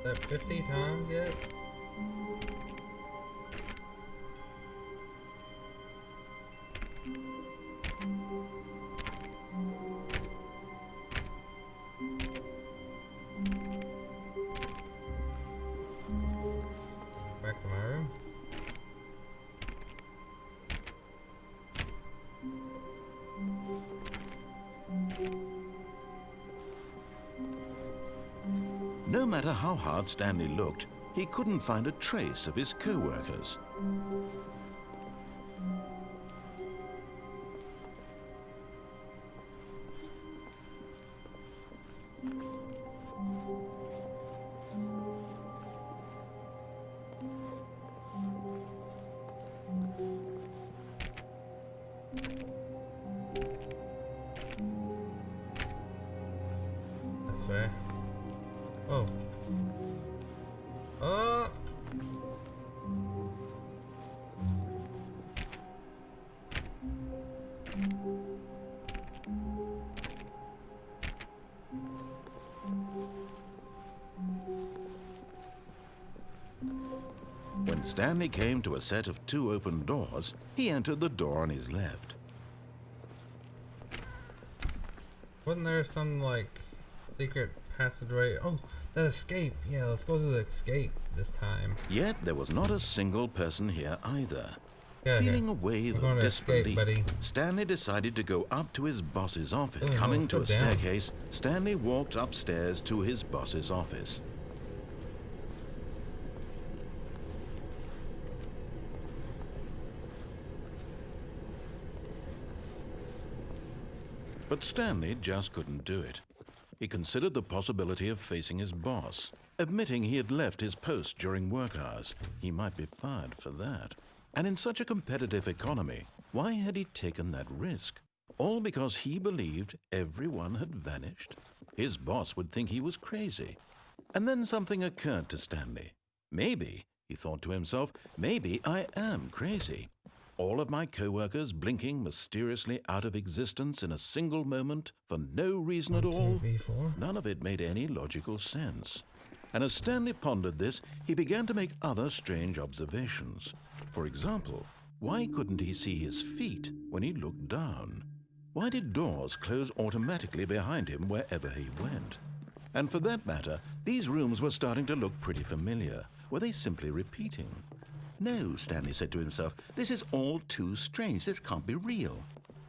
That 50 times yet? Back to my room. No matter how hard Stanley looked, he couldn't find a trace of his co-workers. That's fair. Oh. When Stanley came to a set of 2 open doors, he entered the door on his left. Wasn't there some, like, secret passageway? Oh, that escape. Yeah, let's go to the escape this time. Yet there was not a single person here either. Yeah, Feeling a wave of disbelief, buddy. Stanley decided to go up to his boss's office. Ooh, Coming let's to go a down. staircase, Stanley walked upstairs to his boss's office. But Stanley just couldn't do it. He considered the possibility of facing his boss, admitting he had left his post during work hours. He might be fired for that. And in such a competitive economy, why had he taken that risk? All because he believed everyone had vanished? His boss would think he was crazy. And then something occurred to Stanley. Maybe, he thought to himself, maybe I am crazy. All of my co-workers blinking mysteriously out of existence in a single moment for no reason at all. None of it made any logical sense. And as Stanley pondered this, he began to make other strange observations. For example, why couldn't he see his feet when he looked down? Why did doors close automatically behind him wherever he went? And for that matter, these rooms were starting to look pretty familiar. Were they simply repeating? No, Stanley said to himself, this is all too strange. This can't be real.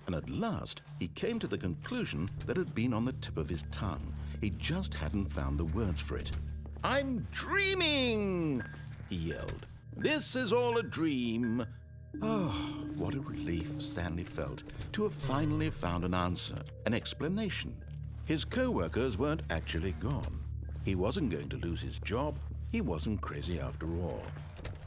And at last, he came to the conclusion that had been on the tip of his tongue. He just hadn't found the words for it. I'm dreaming, he yelled. This is all a dream. Oh, what a relief Stanley felt to have finally found an answer, an explanation. His co-workers weren't actually gone. He wasn't going to lose his job. He wasn't crazy after all.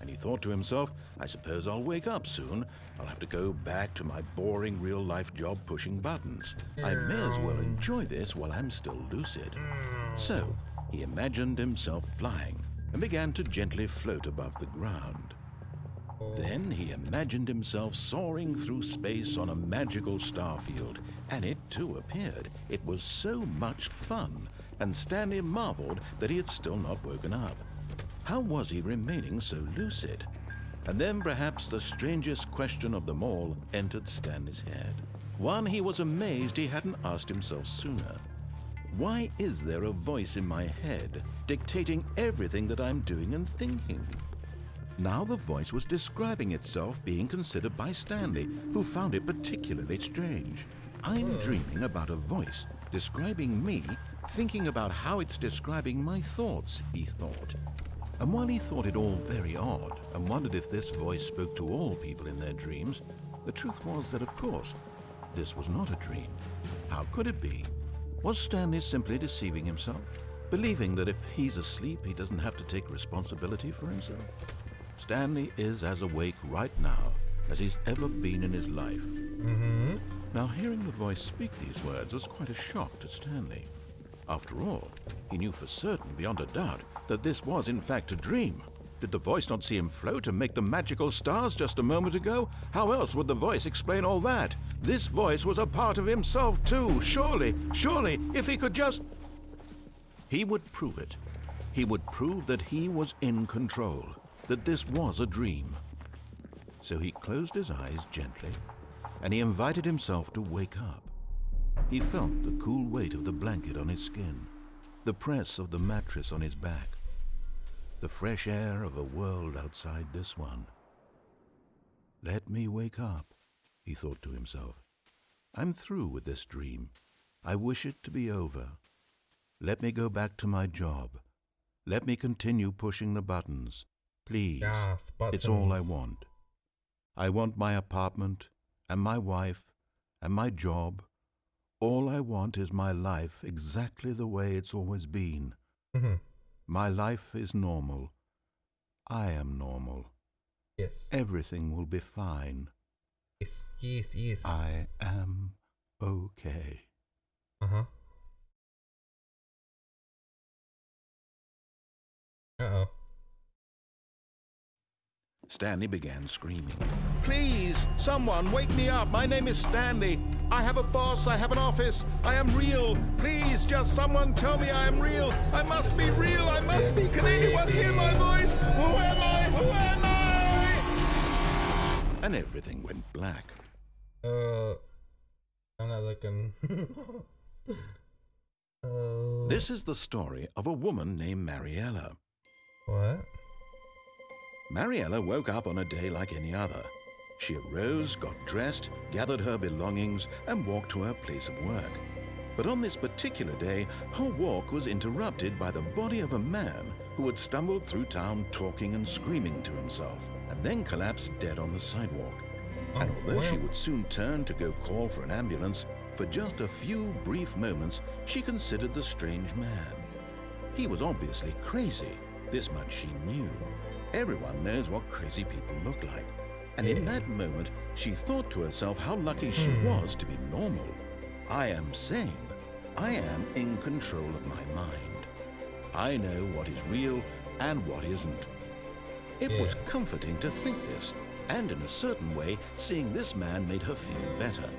And he thought to himself, I suppose I'll wake up soon. I'll have to go back to my boring real-life job pushing buttons. I may as well enjoy this while I'm still lucid. So, he imagined himself flying and began to gently float above the ground. Then he imagined himself soaring through space on a magical starfield, and it too appeared. It was so much fun, and Stanley marveled that he had still not woken up. How was he remaining so lucid? And then perhaps the strangest question of them all entered Stanley's head. One he was amazed he hadn't asked himself sooner. Why is there a voice in my head dictating everything that I'm doing and thinking? Now the voice was describing itself being considered by Stanley, who found it particularly strange. I'm dreaming about a voice describing me, thinking about how it's describing my thoughts, he thought. And while he thought it all very odd and wondered if this voice spoke to all people in their dreams, the truth was that, of course, this was not a dream. How could it be? Was Stanley simply deceiving himself, believing that if he's asleep, he doesn't have to take responsibility for himself? Stanley is as awake right now as he's ever been in his life. Now, hearing the voice speak these words was quite a shock to Stanley. After all, he knew for certain, beyond a doubt, that this was in fact a dream. Did the voice not see him float and make the magical stars just a moment ago? How else would the voice explain all that? This voice was a part of himself too. Surely, if he could just... He would prove it. He would prove that he was in control, that this was a dream. So he closed his eyes gently, and he invited himself to wake up. He felt the cool weight of the blanket on his skin, the press of the mattress on his back, the fresh air of a world outside this one. Let me wake up, he thought to himself. I'm through with this dream. I wish it to be over. Let me go back to my job. Let me continue pushing the buttons. Please, Yes, buttons. It's all I want. I want my apartment, and my wife, and my job. All I want is my life exactly the way it's always been. My life is normal. I am normal. Yes. Everything will be fine. Yes. I am okay. Uh-huh. Uh-oh. Stanley began screaming. Please, someone, wake me up. My name is Stanley. I have a boss. I have an office. I am real. Please, just someone tell me I am real. I must be real. I must be. Can anyone hear my voice? Who and everything went black. I'm not looking. This is the story of a woman named Mariella. What? Mariella woke up on a day like any other. She arose, got dressed, gathered her belongings, and walked to her place of work. But on this particular day, her walk was interrupted by the body of a man who had stumbled through town talking and screaming to himself, and then collapsed dead on the sidewalk. And although she would soon turn to go call for an ambulance, for just a few brief moments, she considered the strange man. He was obviously crazy. This much she knew. Everyone knows what crazy people look like. And in that moment, she thought to herself how lucky she was to be normal. I am sane. I am in control of my mind. I know what is real and what isn't. It was comforting to think this, and in a certain way, seeing this man made her feel better.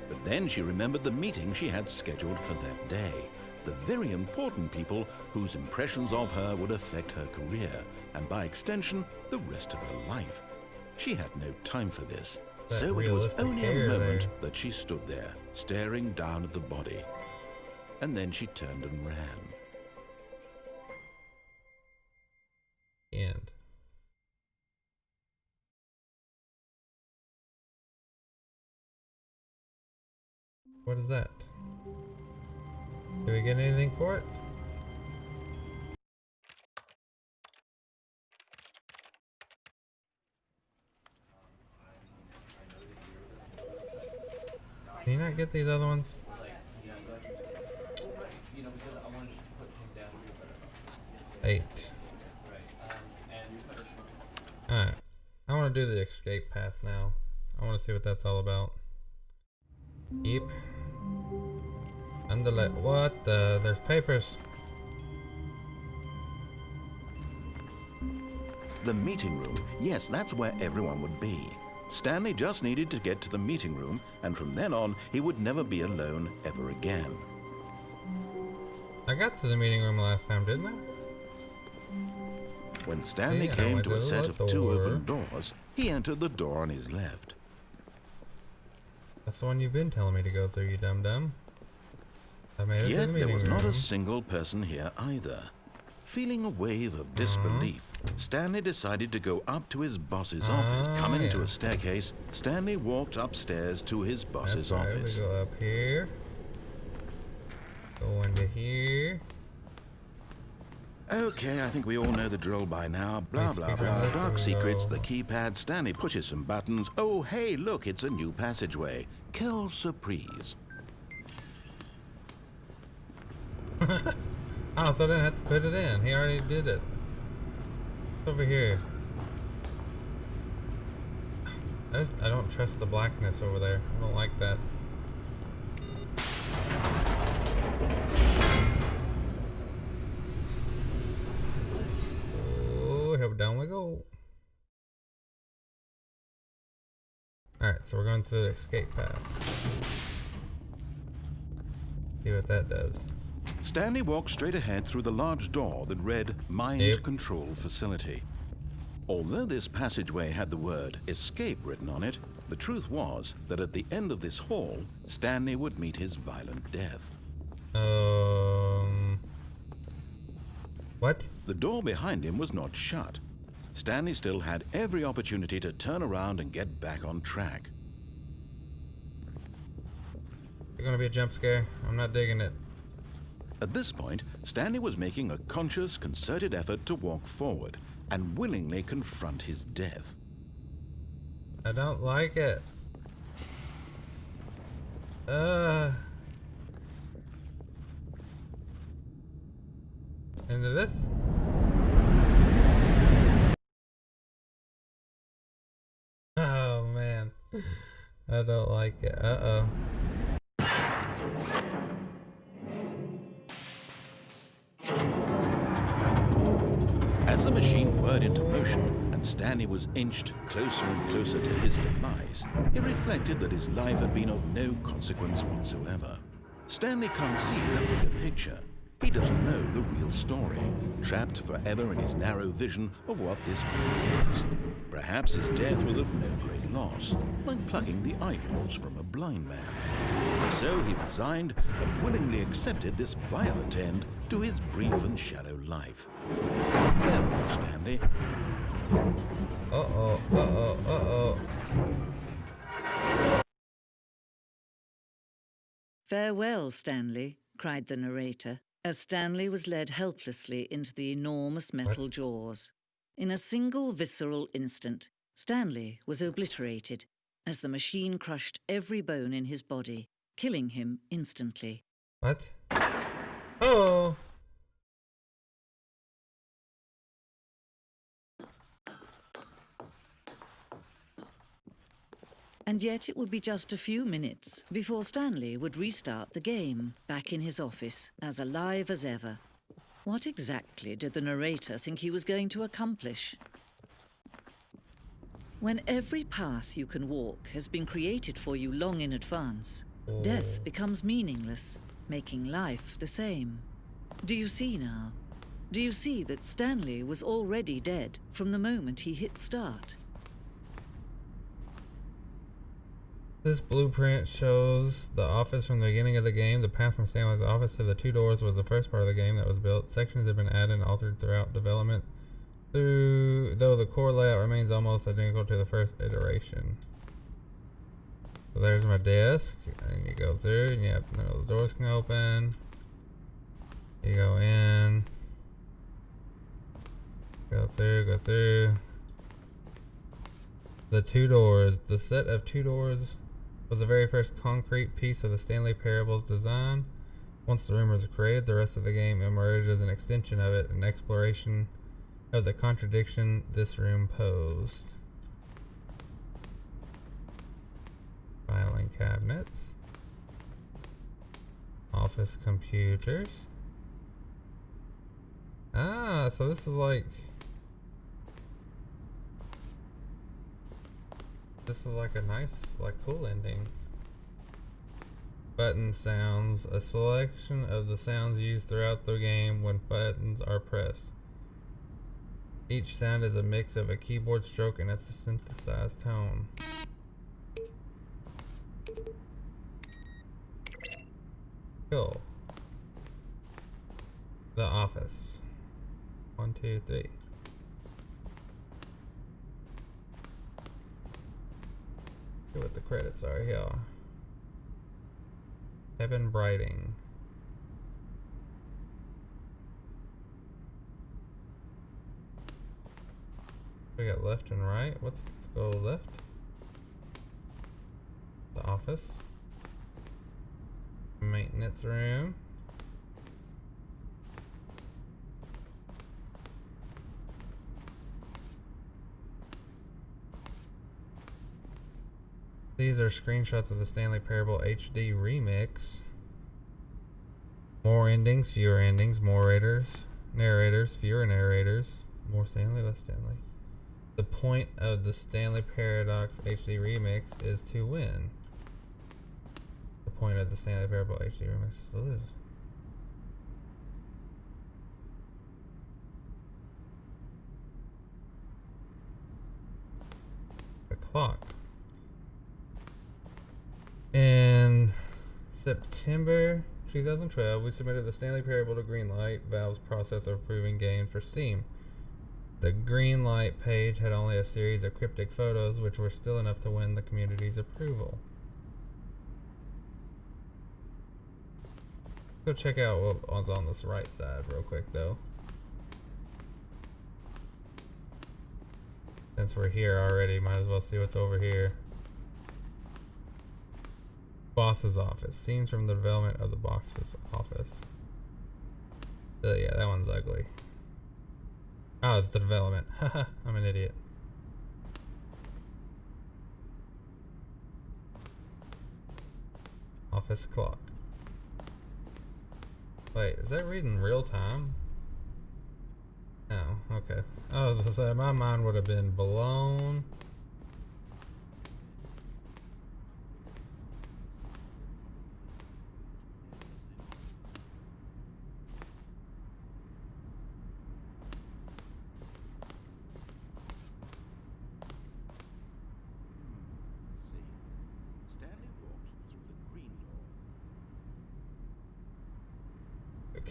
But then she remembered the meeting she had scheduled for that day, the very important people whose impressions of her would affect her career, and by extension, the rest of her life. She had no time for this, so it was only a moment that she stood there, staring down at the body. And then she turned and ran. End. What is that? Do we get anything for it? Can you not get these other ones? 8. Alright. I want to do the escape path now. I want to see what that's all about. Keep. Underlet. What the? There's papers. The meeting room. Yes, that's where everyone would be. Stanley just needed to get to the meeting room, and from then on, he would never be alone ever again. I got to the meeting room last time, didn't I? When Stanley came to a set of 2 open doors, he entered the door on his left. That's the one you've been telling me to go through, you dum-dum. I made it to the Yet meeting there was room. not a single person here either. Feeling a wave of disbelief, Stanley decided to go up to his boss's office. Coming to a staircase, Stanley walked upstairs to his boss's office. We go up here. Go into here. Okay, I think we all know the drill by now. Blah, blah, blah. Dark secrets, the keypad. Stanley pushes some buttons. Oh, hey, look, it's a new passageway. Quelle surprise. Oh, so I didn't have to put it in. He already did it. It's over here. I don't trust the blackness over there. I don't like that. Oh, here down we go. Alright, so we're going to the escape path. See what that does. Stanley walked straight ahead through the large door that read Mind Control Facility. Although this passageway had the word escape written on it, the truth was that at the end of this hall, Stanley would meet his violent death. What? The door behind him was not shut. Stanley still had every opportunity to turn around and get back on track. It's gonna be a jump scare. I'm not digging it. At this point, Stanley was making a conscious, concerted effort to walk forward and willingly confront his death. I don't like it. Into this? Oh man. I don't like it. Uh-oh. As the machine whirred into motion and Stanley was inched closer and closer to his demise, he reflected that his life had been of no consequence whatsoever. Stanley can't see the bigger picture. He doesn't know the real story, trapped forever in his narrow vision of what this world is. Perhaps his death was of no great loss, like plucking the eyeballs from a blind man. So he resigned and willingly accepted this violent end to his brief and shallow life. Farewell, Stanley. Uh-oh, uh-oh, uh-oh. "Farewell, Stanley," cried the narrator, as Stanley was led helplessly into the enormous metal jaws. In a single visceral instant, Stanley was obliterated as the machine crushed every bone in his body, killing him instantly. What? Oh! And yet it would be just a few minutes before Stanley would restart the game, back in his office, as alive as ever. What exactly did the narrator think he was going to accomplish? When every path you can walk has been created for you long in advance, death becomes meaningless, making life the same. Do you see now? Do you see that Stanley was already dead from the moment he hit start? This blueprint shows the office from the beginning of the game. The path from Stanley's office to the two doors was the first part of the game that was built. Sections have been added and altered throughout development, though the core layout remains almost identical to the first iteration. So there's my desk, and you go through, and yep, none of the doors can open. You go in, go through. The two doors. The set of two doors was the very first concrete piece of the Stanley Parable's design. Once the room was created, the rest of the game emerged as an extension of it, an exploration of the contradiction this room posed. Filing cabinets. Office computers. Ah, so this is like... This is like a nice, like, cool ending. Button sounds. A selection of the sounds used throughout the game when buttons are pressed. Each sound is a mix of a keyboard stroke and a synthesized tone. Cool. The Office. 1, 2, 3. See what the credits are here. Kevin Brighting. We got left and right. Let's go left. The office. Maintenance room. These are screenshots of the Stanley Parable HD remix. More endings, fewer endings, more narrators, fewer narrators. More Stanley, less Stanley. The point of the Stanley Paradox HD remix is to win. The point of the Stanley Parable HD remix is to lose. The clock. In September 2012, we submitted the Stanley Parable to Greenlight, Valve's process of approving games for Steam. The Greenlight page had only a series of cryptic photos, which were still enough to win the community's approval. Go check out what was on this right side real quick, though. Since we're here already, might as well see what's over here. Boss's office. Scenes from the development of the boss's office. Yeah, that one's ugly. Oh, it's the development. Haha, I'm an idiot. Office clock. Wait, is that reading real time? Oh, okay. I was gonna say, my mind would have been blown.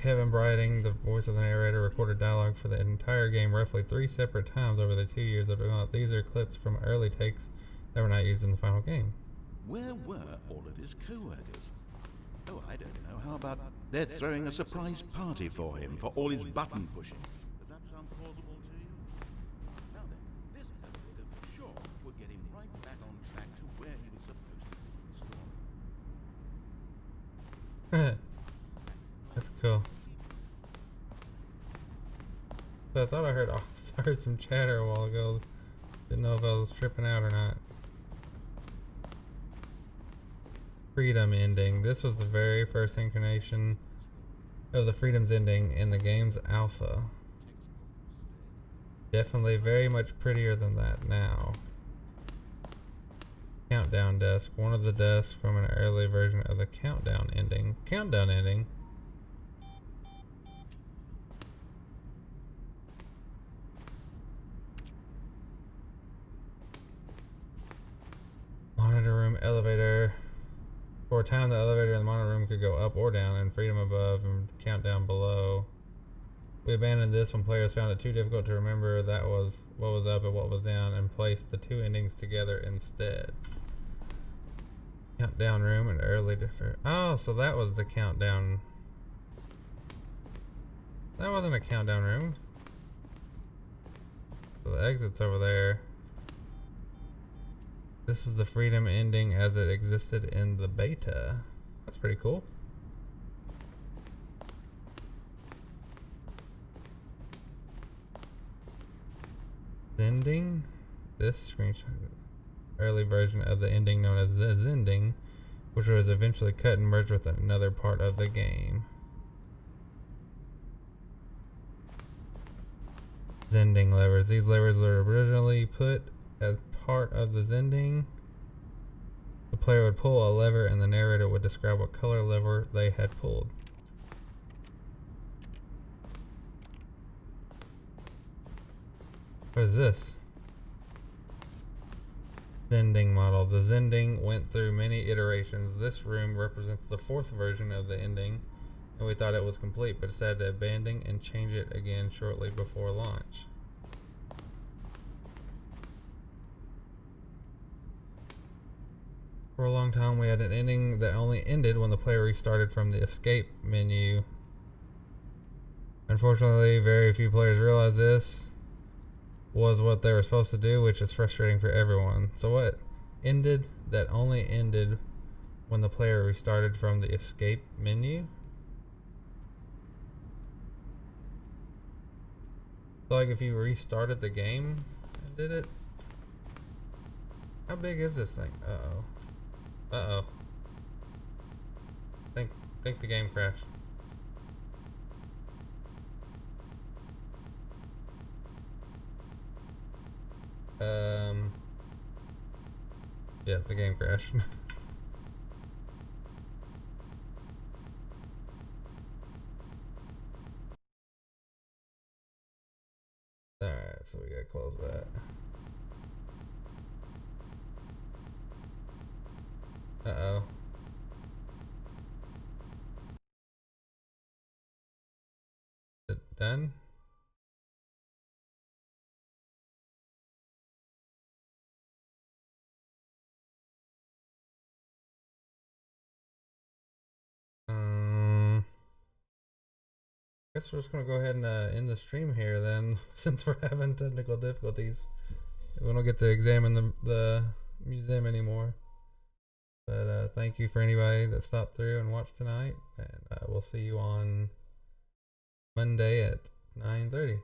Kevin Briding, the voice of the narrator, recorded dialogue for the entire game roughly 3 separate times over the 2 years of development. These are clips from early takes that were not used in the final game. Where were all of his co-workers? Oh, I don't know. How about they're throwing a surprise party for him for all his button pushing? Does that sound plausible to you? Now then, this elevator for sure would get him right back on track to where he was supposed to be in the story. That's cool. So I thought I heard some chatter a while ago. Didn't know if I was tripping out or not. Freedom ending. This was the very first incarnation of the Freedom's ending in the game's alpha. Definitely very much prettier than that now. Countdown desk. One of the desks from an early version of the countdown ending. Countdown ending? Monitor room elevator. For a time, the elevator in the monitor room could go up or down, and freedom above and countdown below. We abandoned this when players found it too difficult to remember that was what was up and what was down, and placed the two endings together instead. Countdown room and early differ. Oh, so that was the countdown. That wasn't a countdown room. So the exit's over there. This is the freedom ending as it existed in the beta. That's pretty cool. Zending. This screenshot. Early version of the ending known as the Zending, which was eventually cut and merged with another part of the game. Zending levers. These levers were originally put as part of the Zending. The player would pull a lever and the narrator would describe what color lever they had pulled. What is this? Zending model. The Zending went through many iterations. This room represents the 4th version of the ending, and we thought it was complete, but decided to abandon and change it again shortly before launch. For a long time, we had an ending that only ended when the player restarted from the escape menu. Unfortunately, very few players realized this was what they were supposed to do, which is frustrating for everyone. So what ended that only ended when the player restarted from the escape menu? So like if you restarted the game and did it? How big is this thing? Uh-oh. Uh-oh. Think the game crashed. Yeah, the game crashed. Alright, so we gotta close that. Uh-oh. Is it done? Guess we're just gonna go ahead and end the stream here then, since we're having technical difficulties. We don't get to examine the museum anymore. But thank you for anybody that stopped through and watched tonight, and we'll see you on Monday at 9:30.